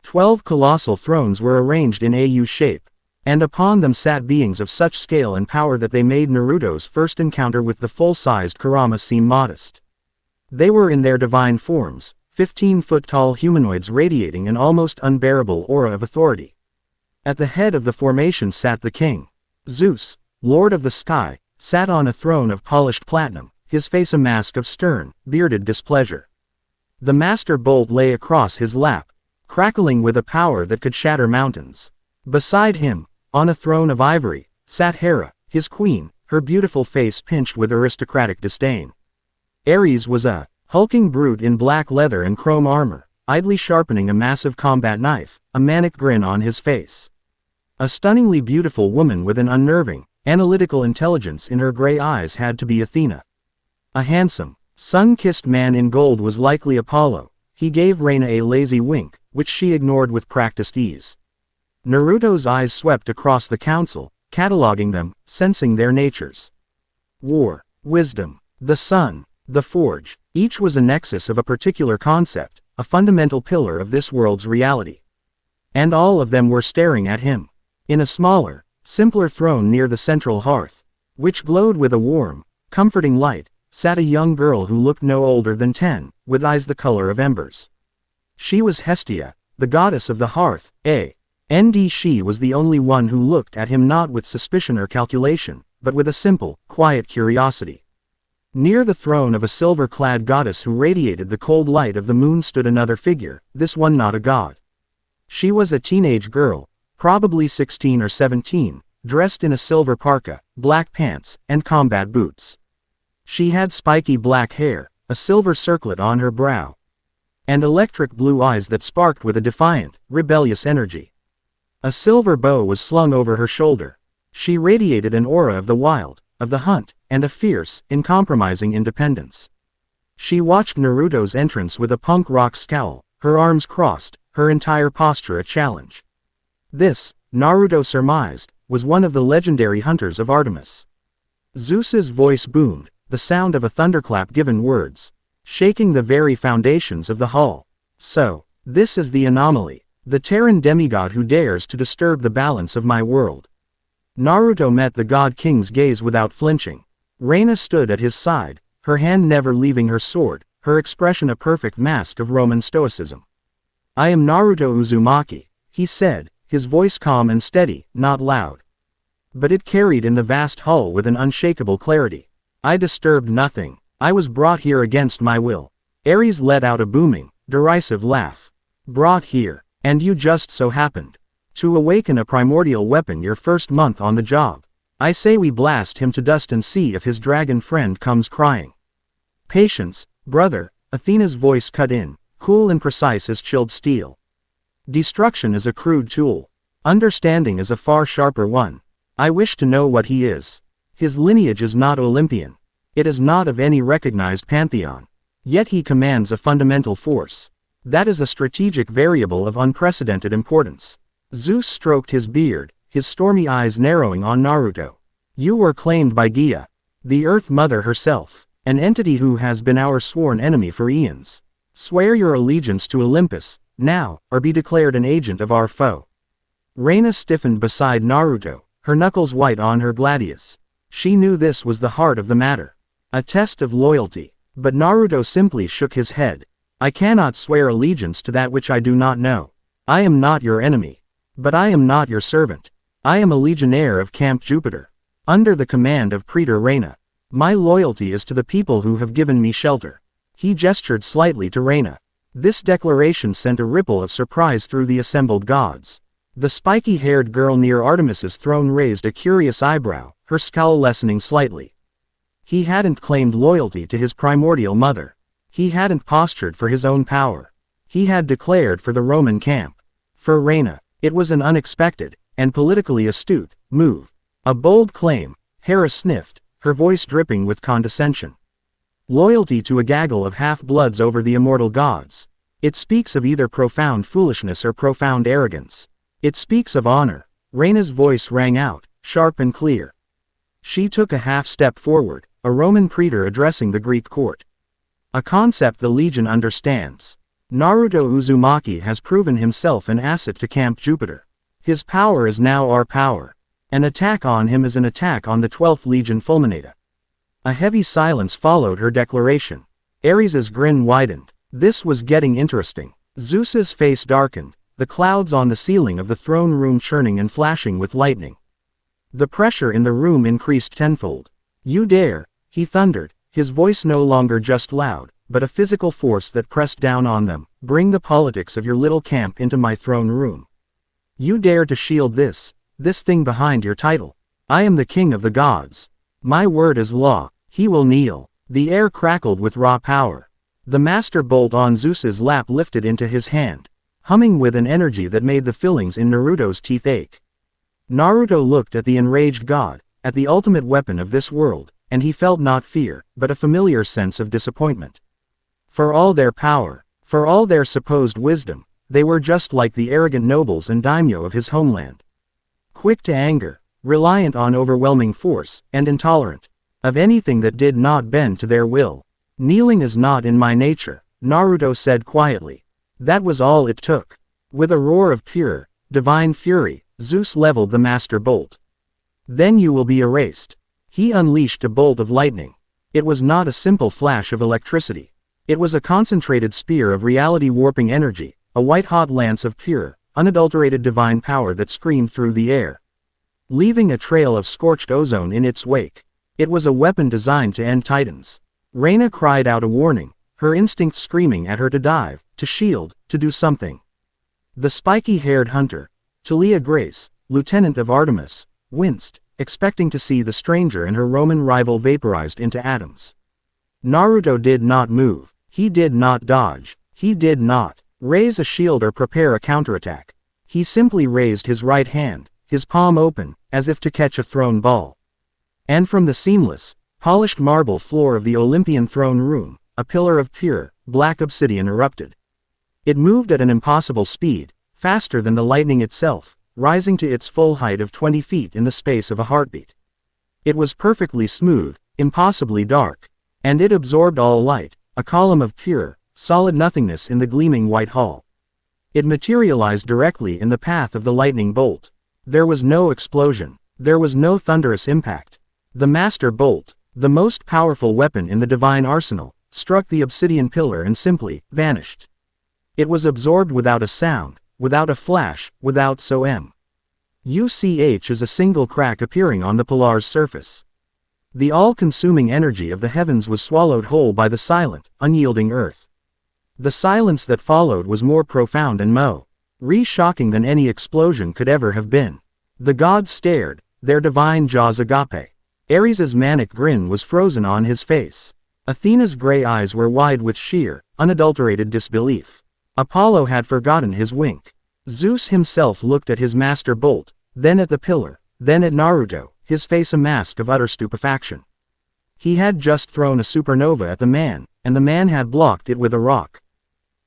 12 colossal thrones were arranged in a U shape, and upon them sat beings of such scale and power that they made Naruto's first encounter with the full-sized Kurama seem modest. They were in their divine forms, 15-foot-tall humanoids radiating an almost unbearable aura of authority. At the head of the formation sat the king. Zeus, lord of the sky, sat on a throne of polished platinum, his face a mask of stern, bearded displeasure. The master bolt lay across his lap, crackling with a power that could shatter mountains. Beside him, on a throne of ivory, sat Hera, his queen, her beautiful face pinched with aristocratic disdain. Ares was a hulking brute in black leather and chrome armor, idly sharpening a massive combat knife, a manic grin on his face. A stunningly beautiful woman with an unnerving, analytical intelligence in her gray eyes had to be Athena. A handsome, sun-kissed man in gold was likely Apollo. He gave Reyna a lazy wink, which she ignored with practiced ease. Naruto's eyes swept across the council, cataloging them, sensing their natures. War, wisdom, the sun, the forge, each was a nexus of a particular concept, a fundamental pillar of this world's reality. And all of them were staring at him. In a smaller, simpler throne near the central hearth, which glowed with a warm, comforting light, sat a young girl who looked no older than 10, with eyes the color of embers. She was Hestia, the goddess of the hearth, and she was the only one who looked at him not with suspicion or calculation, but with a simple, quiet curiosity. Near the throne of a silver-clad goddess who radiated the cold light of the moon stood another figure, this one not a god. She was a teenage girl, probably 16 or 17, dressed in a silver parka, black pants, and combat boots. She had spiky black hair, a silver circlet on her brow, and electric blue eyes that sparked with a defiant, rebellious energy. A silver bow was slung over her shoulder. She radiated an aura of the wild, of the hunt, and a fierce, uncompromising independence. She watched Naruto's entrance with a punk rock scowl, her arms crossed, her entire posture a challenge. This, Naruto surmised, was one of the legendary hunters of Artemis. Zeus's voice boomed, the sound of a thunderclap given words, shaking the very foundations of the hall. So, this is the anomaly, the Terran demigod who dares to disturb the balance of my world. Naruto met the God King's gaze without flinching. Reyna stood at his side, her hand never leaving her sword, her expression a perfect mask of Roman stoicism. I am Naruto Uzumaki, he said, his voice calm and steady, not loud. But it carried in the vast hall with an unshakable clarity. I disturbed nothing. I was brought here against my will. Ares let out a booming, derisive laugh. Brought here, and you just so happened to awaken a primordial weapon your first month on the job. I say we blast him to dust and see if his dragon friend comes crying. Patience, brother, Athena's voice cut in, cool and precise as chilled steel. Destruction is a crude tool. Understanding is a far sharper one. I wish to know what he is. His lineage is not Olympian. It is not of any recognized pantheon. Yet he commands a fundamental force. That is a strategic variable of unprecedented importance. Zeus stroked his beard, his stormy eyes narrowing on Naruto. You were claimed by Gaia, the Earth Mother herself, an entity who has been our sworn enemy for eons. Swear your allegiance to Olympus, now, or be declared an agent of our foe. Reyna stiffened beside Naruto, her knuckles white on her gladius. She knew this was the heart of the matter. A test of loyalty. But Naruto simply shook his head. I cannot swear allegiance to that which I do not know. I am not your enemy. But I am not your servant. I am a legionnaire of Camp Jupiter. Under the command of Praetor Reyna. My loyalty is to the people who have given me shelter. He gestured slightly to Reyna. This declaration sent a ripple of surprise through the assembled gods. The spiky-haired girl near Artemis's throne raised a curious eyebrow, her scowl lessening slightly. He hadn't claimed loyalty to his primordial mother. He hadn't postured for his own power. He had declared for the Roman camp. For Reyna, it was an unexpected, and politically astute, move. A bold claim, Hera sniffed, her voice dripping with condescension. Loyalty to a gaggle of half-bloods over the immortal gods. It speaks of either profound foolishness or profound arrogance. It speaks of honor. Reyna's voice rang out, sharp and clear. She took a half-step forward, a Roman praetor addressing the Greek court. A concept the Legion understands. Naruto Uzumaki has proven himself an asset to Camp Jupiter. His power is now our power. An attack on him is an attack on the 12th Legion Fulminata. A heavy silence followed her declaration. Ares's grin widened. This was getting interesting. Zeus's face darkened, the clouds on the ceiling of the throne room churning and flashing with lightning. The pressure in the room increased tenfold. You dare, he thundered, his voice no longer just loud, but a physical force that pressed down on them, bring the politics of your little camp into my throne room. You dare to shield this thing behind your title. I am the king of the gods. My word is law, he will kneel. The air crackled with raw power. The master bolt on Zeus's lap lifted into his hand, humming with an energy that made the fillings in Naruto's teeth ache. Naruto looked at the enraged god, at the ultimate weapon of this world, and he felt not fear, but a familiar sense of disappointment. For all their power, for all their supposed wisdom, they were just like the arrogant nobles and daimyo of his homeland. Quick to anger, reliant on overwhelming force, and intolerant of anything that did not bend to their will. Kneeling is not in my nature, Naruto said quietly. That was all it took. With a roar of pure, divine fury, Zeus leveled the master bolt. Then you will be erased. He unleashed a bolt of lightning. It was not a simple flash of electricity. It was a concentrated spear of reality-warping energy, a white-hot lance of pure, unadulterated divine power that screamed through the air, leaving a trail of scorched ozone in its wake. It was a weapon designed to end titans. Reyna cried out a warning, her instincts screaming at her to dive, to shield, to do something. The spiky-haired hunter, Talia Grace, lieutenant of Artemis, winced, expecting to see the stranger and her Roman rival vaporized into atoms. Naruto did not move. He did not dodge. He did not raise a shield or prepare a counterattack. He simply raised his right hand, his palm open, as if to catch a thrown ball. And from the seamless, polished marble floor of the Olympian throne room, a pillar of pure, black obsidian erupted. It moved at an impossible speed, faster than the lightning itself, rising to its full height of 20 feet in the space of a heartbeat. It was perfectly smooth, impossibly dark, and it absorbed all light, a column of pure, solid nothingness in the gleaming white hall. It materialized directly in the path of the lightning bolt. There was no explosion. There was no thunderous impact. The master bolt, the most powerful weapon in the divine arsenal, struck the obsidian pillar and simply vanished. It was absorbed without a sound, without a flash, without UCH as a single crack appearing on the pillar's surface. The all-consuming energy of the heavens was swallowed whole by the silent, unyielding earth. The silence that followed was more profound and shocking than any explosion could ever have been. The gods stared, their divine jaws agape. Ares's manic grin was frozen on his face. Athena's gray eyes were wide with sheer, unadulterated disbelief. Apollo had forgotten his wink. Zeus himself looked at his master bolt, then at the pillar, then at Naruto, his face a mask of utter stupefaction. He had just thrown a supernova at the man, and the man had blocked it with a rock.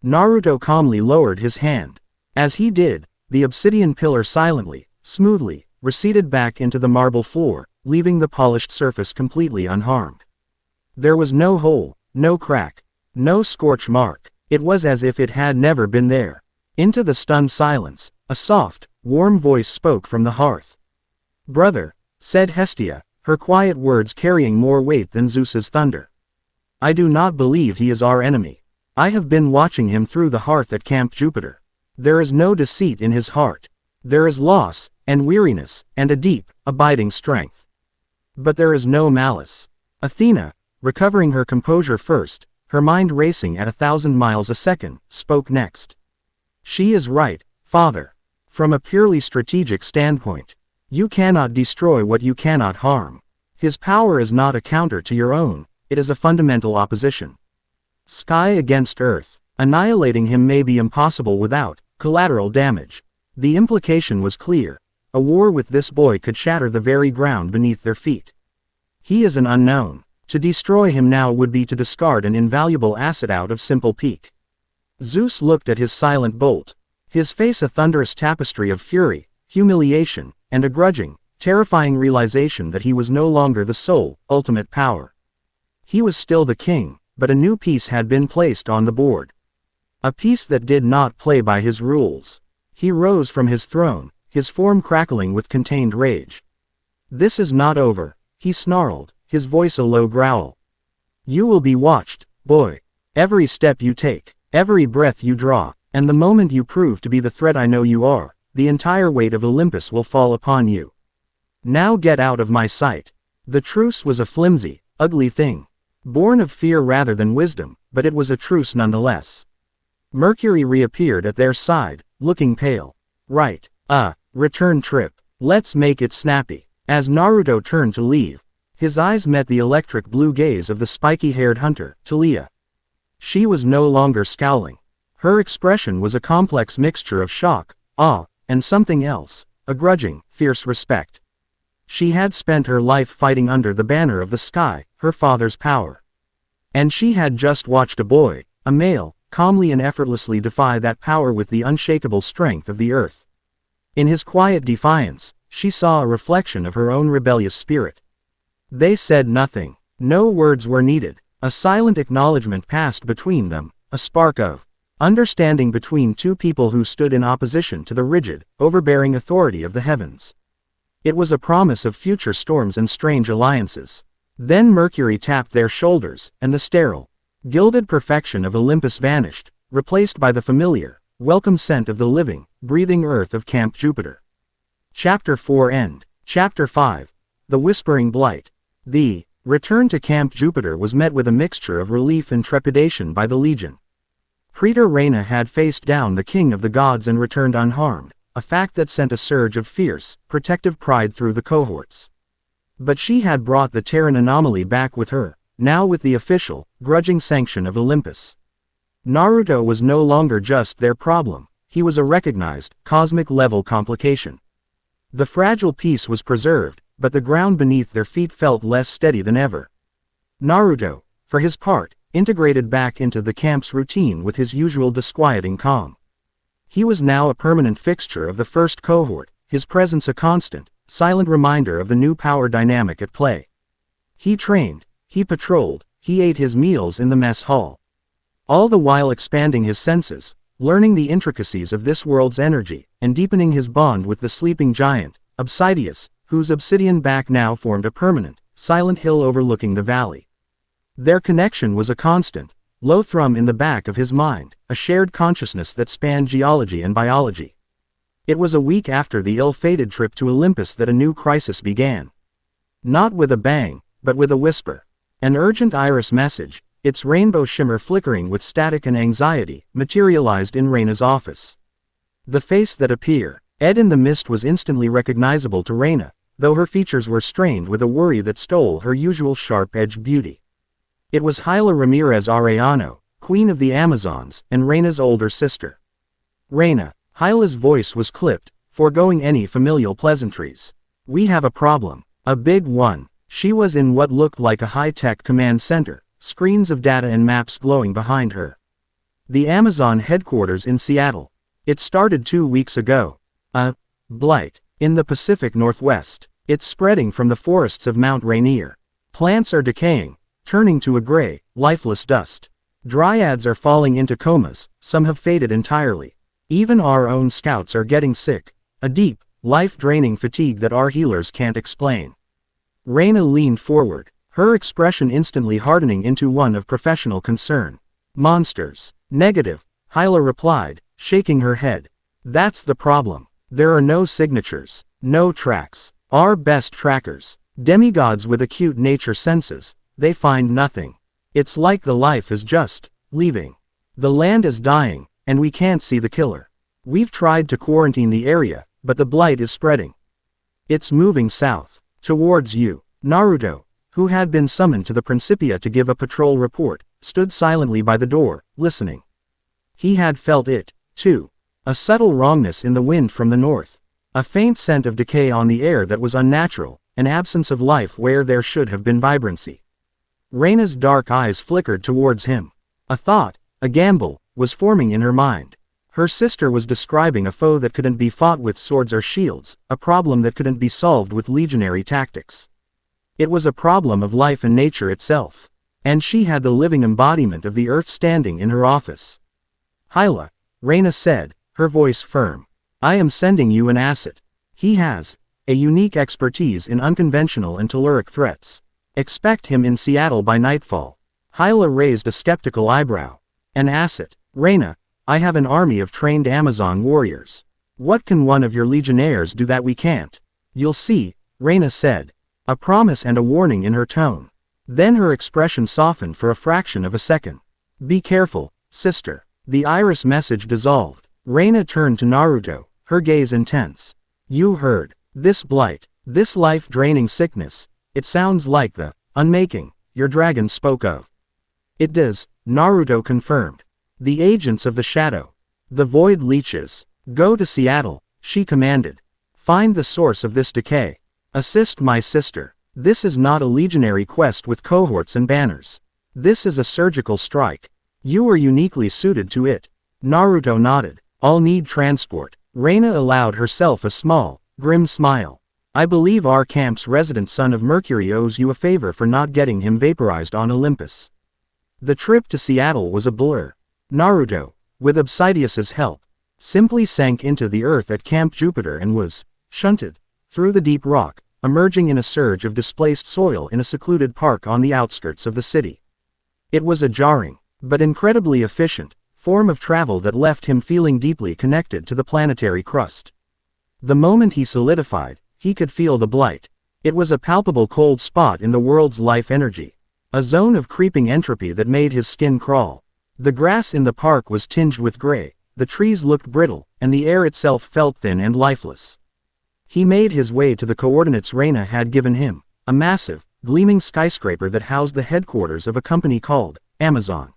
Naruto calmly lowered his hand. As he did, the obsidian pillar silently, smoothly, receded back into the marble floor, leaving the polished surface completely unharmed. There was no hole, no crack, no scorch mark. It was as if it had never been there. Into the stunned silence, a soft, warm voice spoke from the hearth. "Brother," said Hestia, her quiet words carrying more weight than Zeus's thunder. "I do not believe he is our enemy. I have been watching him through the hearth at Camp Jupiter. There is no deceit in his heart. There is loss, and weariness, and a deep, abiding strength. But there is no malice." Athena, recovering her composure first, her mind racing at 1,000 miles a second, spoke next. "She is right, father. From a purely strategic standpoint, you cannot destroy what you cannot harm. His power is not a counter to your own, it is a fundamental opposition. Sky against earth. Annihilating him may be impossible without collateral damage." The implication was clear. A war with this boy could shatter the very ground beneath their feet. He is an unknown. To destroy him now would be to discard an invaluable asset out of simple pique. Zeus looked at his silent bolt. His face a thunderous tapestry of fury, humiliation, and a grudging, terrifying realization that he was no longer the sole, ultimate power. He was still the king, but a new piece had been placed on the board. A piece that did not play by his rules. He rose from his throne, his form crackling with contained rage. "This is not over," he snarled, his voice a low growl. "You will be watched, boy. Every step you take, every breath you draw, and the moment you prove to be the threat I know you are, the entire weight of Olympus will fall upon you. Now get out of my sight." The truce was a flimsy, ugly thing. Born of fear rather than wisdom, but it was a truce nonetheless. Mercury reappeared at their side, looking pale. "Right. Return trip. Let's make it snappy." As Naruto turned to leave, his eyes met the electric blue gaze of the spiky-haired hunter, Talia. She was no longer scowling. Her expression was a complex mixture of shock, awe, and something else, a grudging, fierce respect. She had spent her life fighting under the banner of the sky, her father's power. And she had just watched a boy, a male, calmly and effortlessly defy that power with the unshakable strength of the earth. In his quiet defiance, she saw a reflection of her own rebellious spirit. They said nothing. No words were needed. A silent acknowledgement passed between them, a spark of understanding between two people who stood in opposition to the rigid, overbearing authority of the heavens. It was a promise of future storms and strange alliances. Then Mercury tapped their shoulders, and the sterile, gilded perfection of Olympus vanished, replaced by the familiar, welcome scent of the living, breathing earth of Camp Jupiter. Chapter 4 End. Chapter 5. The Whispering Blight. The return to Camp Jupiter was met with a mixture of relief and trepidation by the Legion. Praetor Reyna had faced down the king of the gods and returned unharmed, a fact that sent a surge of fierce, protective pride through the cohorts. But she had brought the Terran anomaly back with her, now with the official, grudging sanction of Olympus. Naruto was no longer just their problem, he was a recognized, cosmic-level complication. The fragile peace was preserved, but the ground beneath their feet felt less steady than ever. Naruto, for his part, integrated back into the camp's routine with his usual disquieting calm. He was now a permanent fixture of the first cohort, his presence a constant, silent reminder of the new power dynamic at play. He trained, he patrolled, he ate his meals in the mess hall. All the while expanding his senses, learning the intricacies of this world's energy, and deepening his bond with the sleeping giant, Obsidius, whose obsidian back now formed a permanent, silent hill overlooking the valley. Their connection was a constant, low thrum in the back of his mind, a shared consciousness that spanned geology and biology. It was a week after the ill-fated trip to Olympus that a new crisis began. Not with a bang, but with a whisper. An urgent iris message, its rainbow shimmer flickering with static and anxiety, materialized in Reyna's office. The face that appeared in the mist was instantly recognizable to Reyna, though her features were strained with a worry that stole her usual sharp-edged beauty. It was Reyna Ramírez-Arellano, Queen of the Amazons, and Reyna's older sister. "Reyna," Hyla's voice was clipped, foregoing any familial pleasantries. "We have a problem." A big one. She was in what looked like a high-tech command center, screens of data and maps glowing behind her. The Amazon headquarters in Seattle. It started 2 weeks ago. A blight in the Pacific Northwest. It's spreading from the forests of Mount Rainier. Plants are decaying, turning to a gray, lifeless dust. Dryads are falling into comas, some have faded entirely. Even our own scouts are getting sick. A deep, life-draining fatigue that our healers can't explain. Reyna leaned forward, her expression instantly hardening into one of professional concern. Monsters. Negative, Hyla replied, shaking her head. That's the problem. There are no signatures, no tracks. Our best trackers, demigods with acute nature senses, they find nothing. It's like the life is just leaving. The land is dying, and we can't see the killer. We've tried to quarantine the area, but the blight is spreading. It's moving south, towards you. Naruto, who had been summoned to the Principia to give a patrol report, stood silently by the door, listening. He had felt it, too. A subtle wrongness in the wind from the north. A faint scent of decay on the air that was unnatural, an absence of life where there should have been vibrancy. Reyna's dark eyes flickered towards him. A thought, a gamble, was forming in her mind. Her sister was describing a foe that couldn't be fought with swords or shields, a problem that couldn't be solved with legionary tactics. It was a problem of life and nature itself. And she had the living embodiment of the earth standing in her office. Hyla, Reyna said, her voice firm. I am sending you an asset. He has a unique expertise in unconventional and telluric threats. Expect him in Seattle by nightfall. Hyla raised a skeptical eyebrow. An asset. Reyna, I have an army of trained Amazon warriors. What can one of your legionnaires do that we can't? You'll see, Reyna said. A promise and a warning in her tone. Then her expression softened for a fraction of a second. Be careful, sister. The iris message dissolved. Reyna turned to Naruto, her gaze intense. You heard. This blight, this life-draining sickness, it sounds like the unmaking your dragon spoke of. It does, Naruto confirmed. The agents of the shadow. The void leeches. Go to Seattle, she commanded. Find the source of this decay. Assist my sister. This is not a legionary quest with cohorts and banners. This is a surgical strike. You are uniquely suited to it. Naruto nodded. I'll need transport. Reyna allowed herself a small, grim smile. I believe our camp's resident son of Mercury owes you a favor for not getting him vaporized on Olympus. The trip to Seattle was a blur. Naruto, with Obsidius's help, simply sank into the earth at Camp Jupiter and was shunted through the deep rock, emerging in a surge of displaced soil in a secluded park on the outskirts of the city. It was a jarring, but incredibly efficient, form of travel that left him feeling deeply connected to the planetary crust. The moment he solidified, he could feel the blight. It was a palpable cold spot in the world's life energy. A zone of creeping entropy that made his skin crawl. The grass in the park was tinged with gray, the trees looked brittle, and the air itself felt thin and lifeless. He made his way to the coordinates Reyna had given him, a massive, gleaming skyscraper that housed the headquarters of a company called Amazon.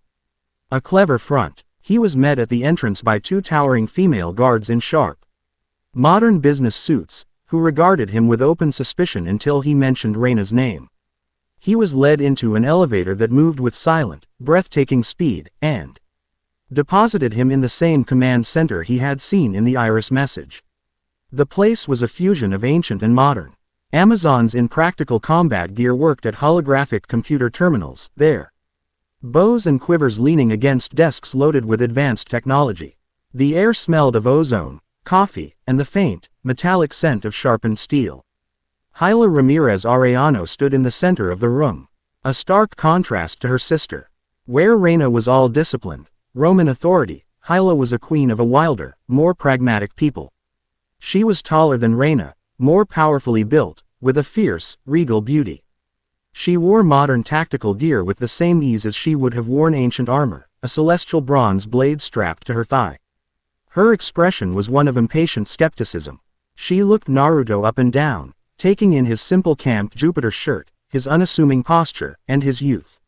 A clever front. He was met at the entrance by 2 towering female guards in sharp, modern business suits, who regarded him with open suspicion until he mentioned Reyna's name. He was led into an elevator that moved with silent, breathtaking speed, and deposited him in the same command center he had seen in the iris message. The place was a fusion of ancient and modern. Amazon's impractical combat gear worked at holographic computer terminals, there. Bows and quivers leaning against desks loaded with advanced technology. The air smelled of ozone, coffee, and the faint, metallic scent of sharpened steel. Reyna Ramírez-Arellano stood in the center of the room, a stark contrast to her sister. Where Reyna was all discipline, Roman authority, Hyla was a queen of a wilder, more pragmatic people. She was taller than Reyna, more powerfully built, with a fierce, regal beauty. She wore modern tactical gear with the same ease as she would have worn ancient armor, a celestial bronze blade strapped to her thigh. Her expression was one of impatient skepticism. She looked Naruto up and down, taking in his simple Camp Jupiter shirt, his unassuming posture, and his youth.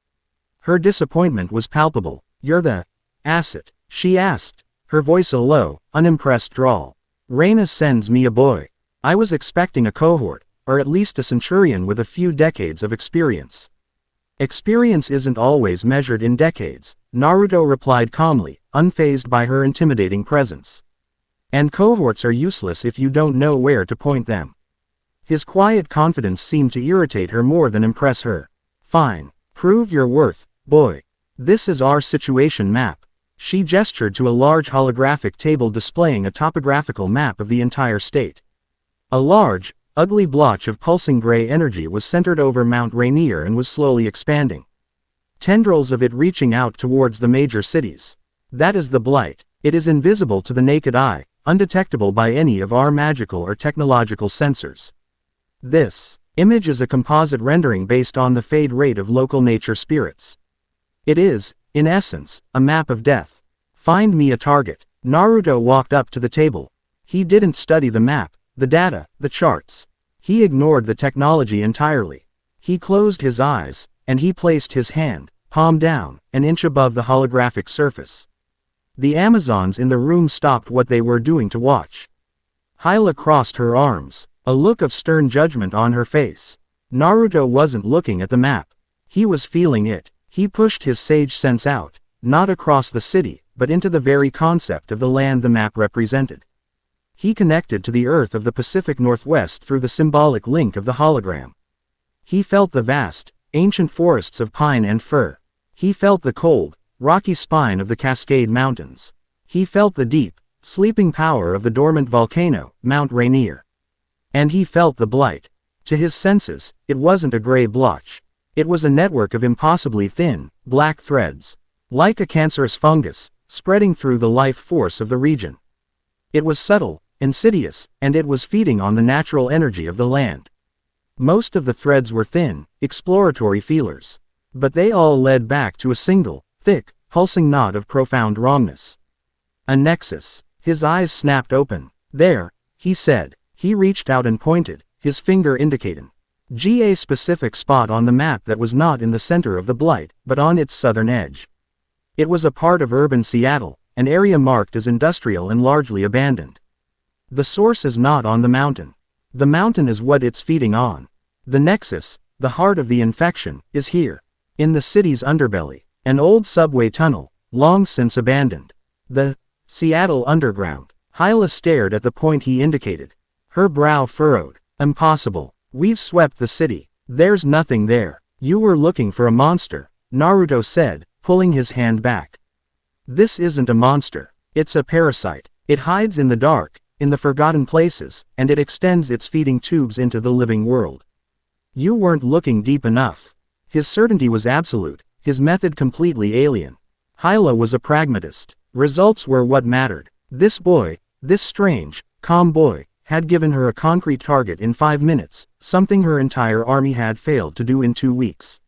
Her disappointment was palpable. You're the asset, she asked, her voice a low, unimpressed drawl. Reyna sends me a boy. I was expecting a cohort, or at least a centurion with a few decades of experience. Experience isn't always measured in decades, Naruto replied calmly, unfazed by her intimidating presence. And cohorts are useless if you don't know where to point them. His quiet confidence seemed to irritate her more than impress her. Fine. Prove your worth, boy. This is our situation map. She gestured to a large holographic table displaying a topographical map of the entire state. A large, ugly blotch of pulsing gray energy was centered over Mount Rainier and was slowly expanding. Tendrils of it reaching out towards the major cities. That is the blight. It is invisible to the naked eye, undetectable by any of our magical or technological sensors. This image is a composite rendering based on the fade rate of local nature spirits. It is, in essence, a map of death. Find me a target. Naruto walked up to the table. He didn't study the map, the data, the charts. He ignored the technology entirely. He closed his eyes, and he placed his hand, palm down, an inch above the holographic surface. The Amazons in the room stopped what they were doing to watch. Hyla crossed her arms, a look of stern judgment on her face. Naruto wasn't looking at the map. He was feeling it. He pushed his sage sense out, not across the city, but into the very concept of the land the map represented. He connected to the earth of the Pacific Northwest through the symbolic link of the hologram. He felt the vast, ancient forests of pine and fir. He felt the cold, rocky spine of the Cascade Mountains. He felt the deep, sleeping power of the dormant volcano, Mount Rainier. And he felt the blight. To his senses, it wasn't a gray blotch. It was a network of impossibly thin, black threads. Like a cancerous fungus, spreading through the life force of the region. It was subtle, insidious, and it was feeding on the natural energy of the land. Most of the threads were thin, exploratory feelers. But they all led back to a single, thick, pulsing knot of profound wrongness. A nexus. His eyes snapped open. There, he said. He reached out and pointed, his finger indicating a specific spot on the map that was not in the center of the blight, but on its southern edge. It was a part of urban Seattle, an area marked as industrial and largely abandoned. The source is not on the mountain. The mountain is what it's feeding on. The nexus, the heart of the infection, is here. In the city's underbelly, an old subway tunnel, long since abandoned. The Seattle Underground. Hyla stared at the point he indicated. Her brow furrowed. Impossible. We've swept the city. There's nothing there. You were looking for a monster, Naruto said, pulling his hand back. This isn't a monster. It's a parasite. It hides in the dark, in the forgotten places, and it extends its feeding tubes into the living world. You weren't looking deep enough. His certainty was absolute, his method completely alien. Hyla was a pragmatist. Results were what mattered. This boy, this strange, calm boy, had given her a concrete target in 5 minutes, something her entire army had failed to do in 2 weeks.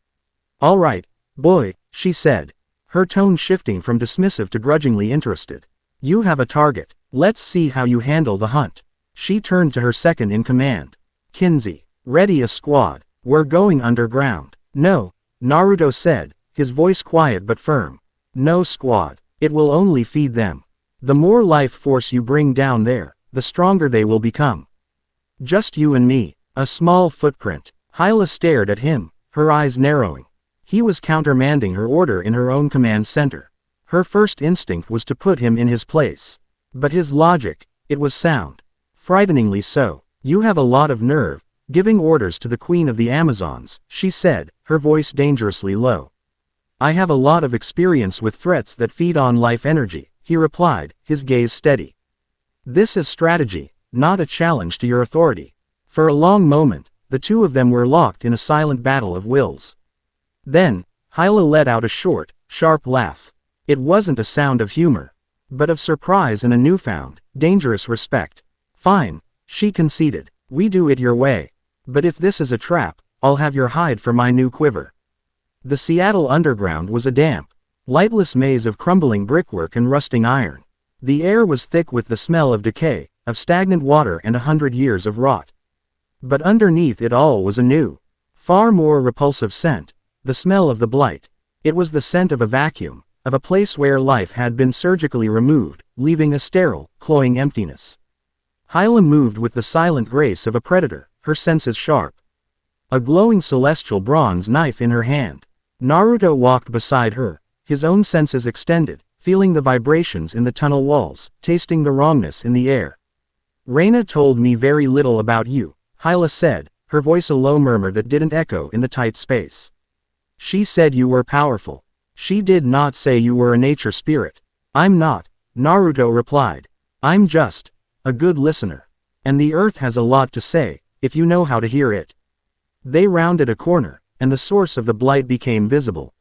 All right, boy, she said, her tone shifting from dismissive to grudgingly interested. You have a target. Let's see how you handle the hunt. She turned to her second in command. Kinsey, ready a squad. We're going underground. No, Naruto said, his voice quiet but firm. No squad. It will only feed them. The more life force you bring down there, the stronger they will become. Just you and me. A small footprint. Hyla stared at him, her eyes narrowing. He was countermanding her order in her own command center. Her first instinct was to put him in his place. But his logic, it was sound. Frighteningly so. You have a lot of nerve, giving orders to the Queen of the Amazons, she said, her voice dangerously low. I have a lot of experience with threats that feed on life energy, he replied, his gaze steady. This is strategy, not a challenge to your authority. For a long moment, the two of them were locked in a silent battle of wills. Then, Hyla let out a short, sharp laugh. It wasn't a sound of humor, but of surprise and a newfound, dangerous respect. Fine, she conceded. We do it your way. But if this is a trap, I'll have your hide for my new quiver. The Seattle Underground was a damp, lightless maze of crumbling brickwork and rusting iron. The air was thick with the smell of decay, of stagnant water and 100 years of rot. But underneath it all was a new, far more repulsive scent, the smell of the blight. It was the scent of a vacuum, of a place where life had been surgically removed, leaving a sterile, cloying emptiness. Hyla moved with the silent grace of a predator, her senses sharp. A glowing celestial bronze knife in her hand. Naruto walked beside her, his own senses extended, feeling the vibrations in the tunnel walls, tasting the wrongness in the air. Reyna told me very little about you, Hyla said, her voice a low murmur that didn't echo in the tight space. She said you were powerful. She did not say you were a nature spirit. I'm not, Naruto replied. I'm just a good listener. And the earth has a lot to say, if you know how to hear it. They rounded a corner, and the source of the blight became visible.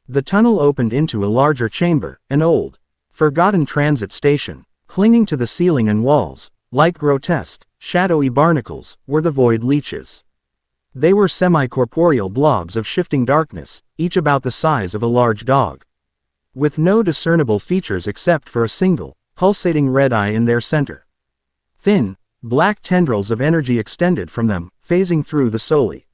The tunnel opened into a larger chamber, an old, forgotten transit station. Clinging to the ceiling and walls, like grotesque, shadowy barnacles, were the void leeches. They were semi-corporeal blobs of shifting darkness, each about the size of a large dog. With no discernible features except for a single, pulsating red eye in their center. Thin, black tendrils of energy extended from them, phasing through the solely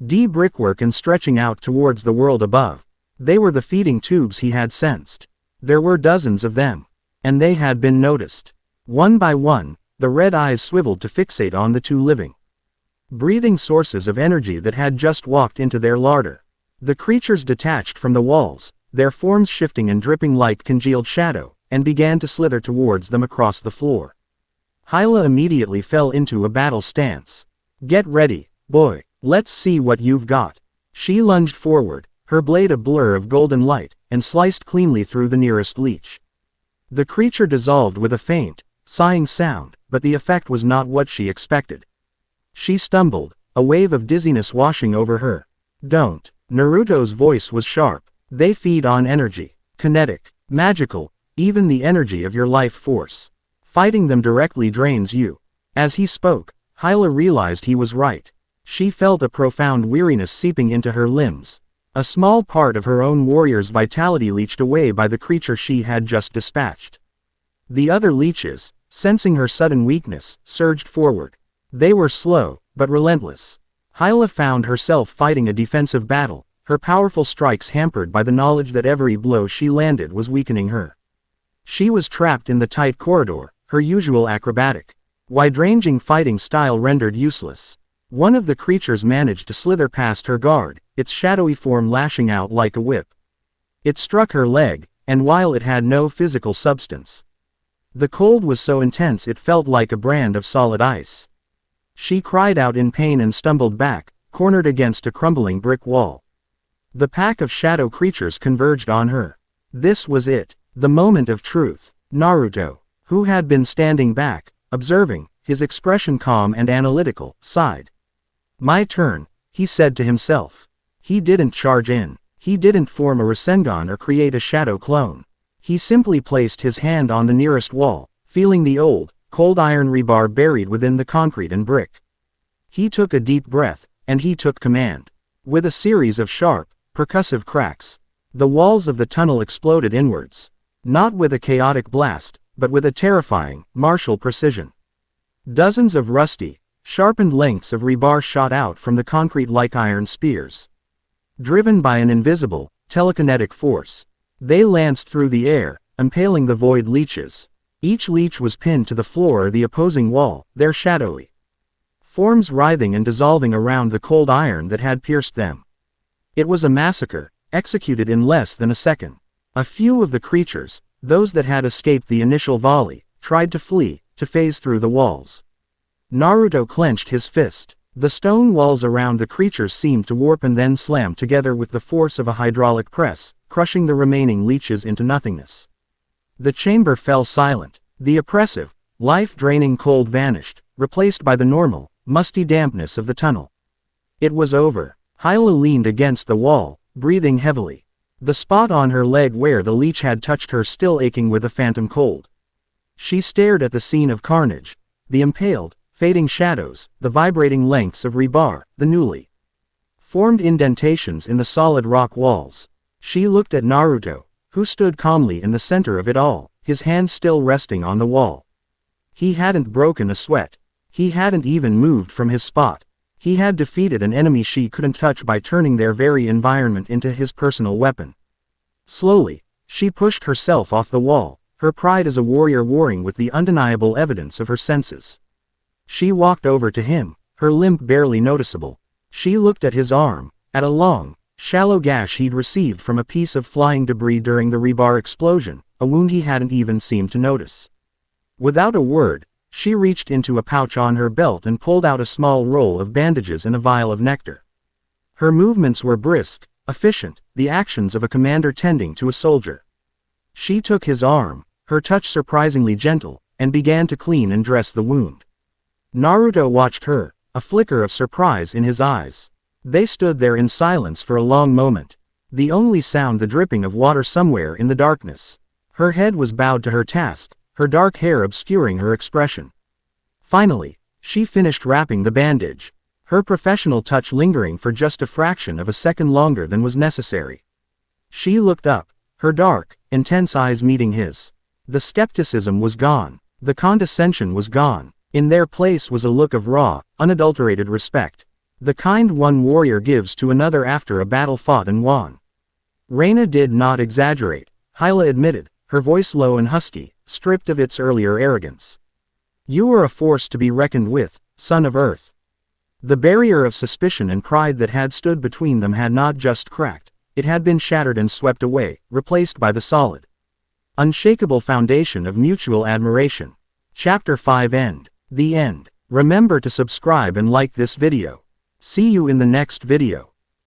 D brickwork and stretching out towards the world above. They were the feeding tubes he had sensed. There were dozens of them. And they had been noticed. One by one, the red eyes swiveled to fixate on the two living, breathing sources of energy that had just walked into their larder. The creatures detached from the walls, their forms shifting and dripping like congealed shadow, and began to slither towards them across the floor. Hyla immediately fell into a battle stance. Get ready, boy. Let's see what you've got. She lunged forward, her blade a blur of golden light, and sliced cleanly through the nearest leech. The creature dissolved with a faint, sighing sound, but the effect was not what she expected. She stumbled, a wave of dizziness washing over her. Don't. Naruto's voice was sharp. They feed on energy. Kinetic. Magical. Even the energy of your life force. Fighting them directly drains you. As he spoke, Hyla realized he was right. She felt a profound weariness seeping into her limbs. A small part of her own warrior's vitality leached away by the creature she had just dispatched. The other leeches, sensing her sudden weakness, surged forward. They were slow, but relentless. Hyla found herself fighting a defensive battle, her powerful strikes hampered by the knowledge that every blow she landed was weakening her. She was trapped in the tight corridor, her usual acrobatic, wide-ranging fighting style rendered useless. One of the creatures managed to slither past her guard, its shadowy form lashing out like a whip. It struck her leg, and while it had no physical substance, the cold was so intense it felt like a brand of solid ice. She cried out in pain and stumbled back, cornered against a crumbling brick wall. The pack of shadow creatures converged on her. This was it, the moment of truth. Naruto, who had been standing back, observing, his expression calm and analytical, sighed. My turn, he said to himself. He didn't charge in. He didn't form a Rasengan or create a shadow clone. He simply placed his hand on the nearest wall, feeling the old, cold iron rebar buried within the concrete and brick. He took a deep breath, and he took command. With a series of sharp, percussive cracks, the walls of the tunnel exploded inwards. Not with a chaotic blast, but with a terrifying, martial precision. Dozens of rusty, sharpened lengths of rebar shot out from the concrete like iron spears. Driven by an invisible, telekinetic force, they lanced through the air, impaling the void leeches. Each leech was pinned to the floor or the opposing wall, their shadowy forms writhing and dissolving around the cold iron that had pierced them. It was a massacre, executed in less than a second. A few of the creatures, those that had escaped the initial volley, tried to flee, to phase through the walls. Naruto clenched his fist. The stone walls around the creatures seemed to warp and then slam together with the force of a hydraulic press, crushing the remaining leeches into nothingness. The chamber fell silent. The oppressive, life-draining cold vanished, replaced by the normal, musty dampness of the tunnel. It was over. Hyla leaned against the wall, breathing heavily. The spot on her leg where the leech had touched her still aching with a phantom cold. She stared at the scene of carnage, the impaled, fading shadows, the vibrating lengths of rebar, the newly formed indentations in the solid rock walls. She looked at Naruto, who stood calmly in the center of it all, his hand still resting on the wall. He hadn't broken a sweat. He hadn't even moved from his spot. He had defeated an enemy she couldn't touch by turning their very environment into his personal weapon. Slowly, she pushed herself off the wall, her pride as a warrior warring with the undeniable evidence of her senses. She walked over to him, her limp barely noticeable. She looked at his arm, at a long, shallow gash he'd received from a piece of flying debris during the rebar explosion, a wound he hadn't even seemed to notice. Without a word, she reached into a pouch on her belt and pulled out a small roll of bandages and a vial of nectar. Her movements were brisk, efficient, the actions of a commander tending to a soldier. She took his arm, her touch surprisingly gentle, and began to clean and dress the wound. Naruto watched her, a flicker of surprise in his eyes. They stood there in silence for a long moment. The only sound the dripping of water somewhere in the darkness. Her head was bowed to her task, her dark hair obscuring her expression. Finally, she finished wrapping the bandage, her professional touch lingering for just a fraction of a second longer than was necessary. She looked up, her dark, intense eyes meeting his. The skepticism was gone. The condescension was gone. In their place was a look of raw, unadulterated respect. The kind one warrior gives to another after a battle fought and won. Reyna did not exaggerate, Hyla admitted, her voice low and husky, stripped of its earlier arrogance. You are a force to be reckoned with, son of Earth. The barrier of suspicion and pride that had stood between them had not just cracked, it had been shattered and swept away, replaced by the solid, unshakable foundation of mutual admiration. Chapter 5 End. The end. Remember to subscribe and like this video. See you in the next video.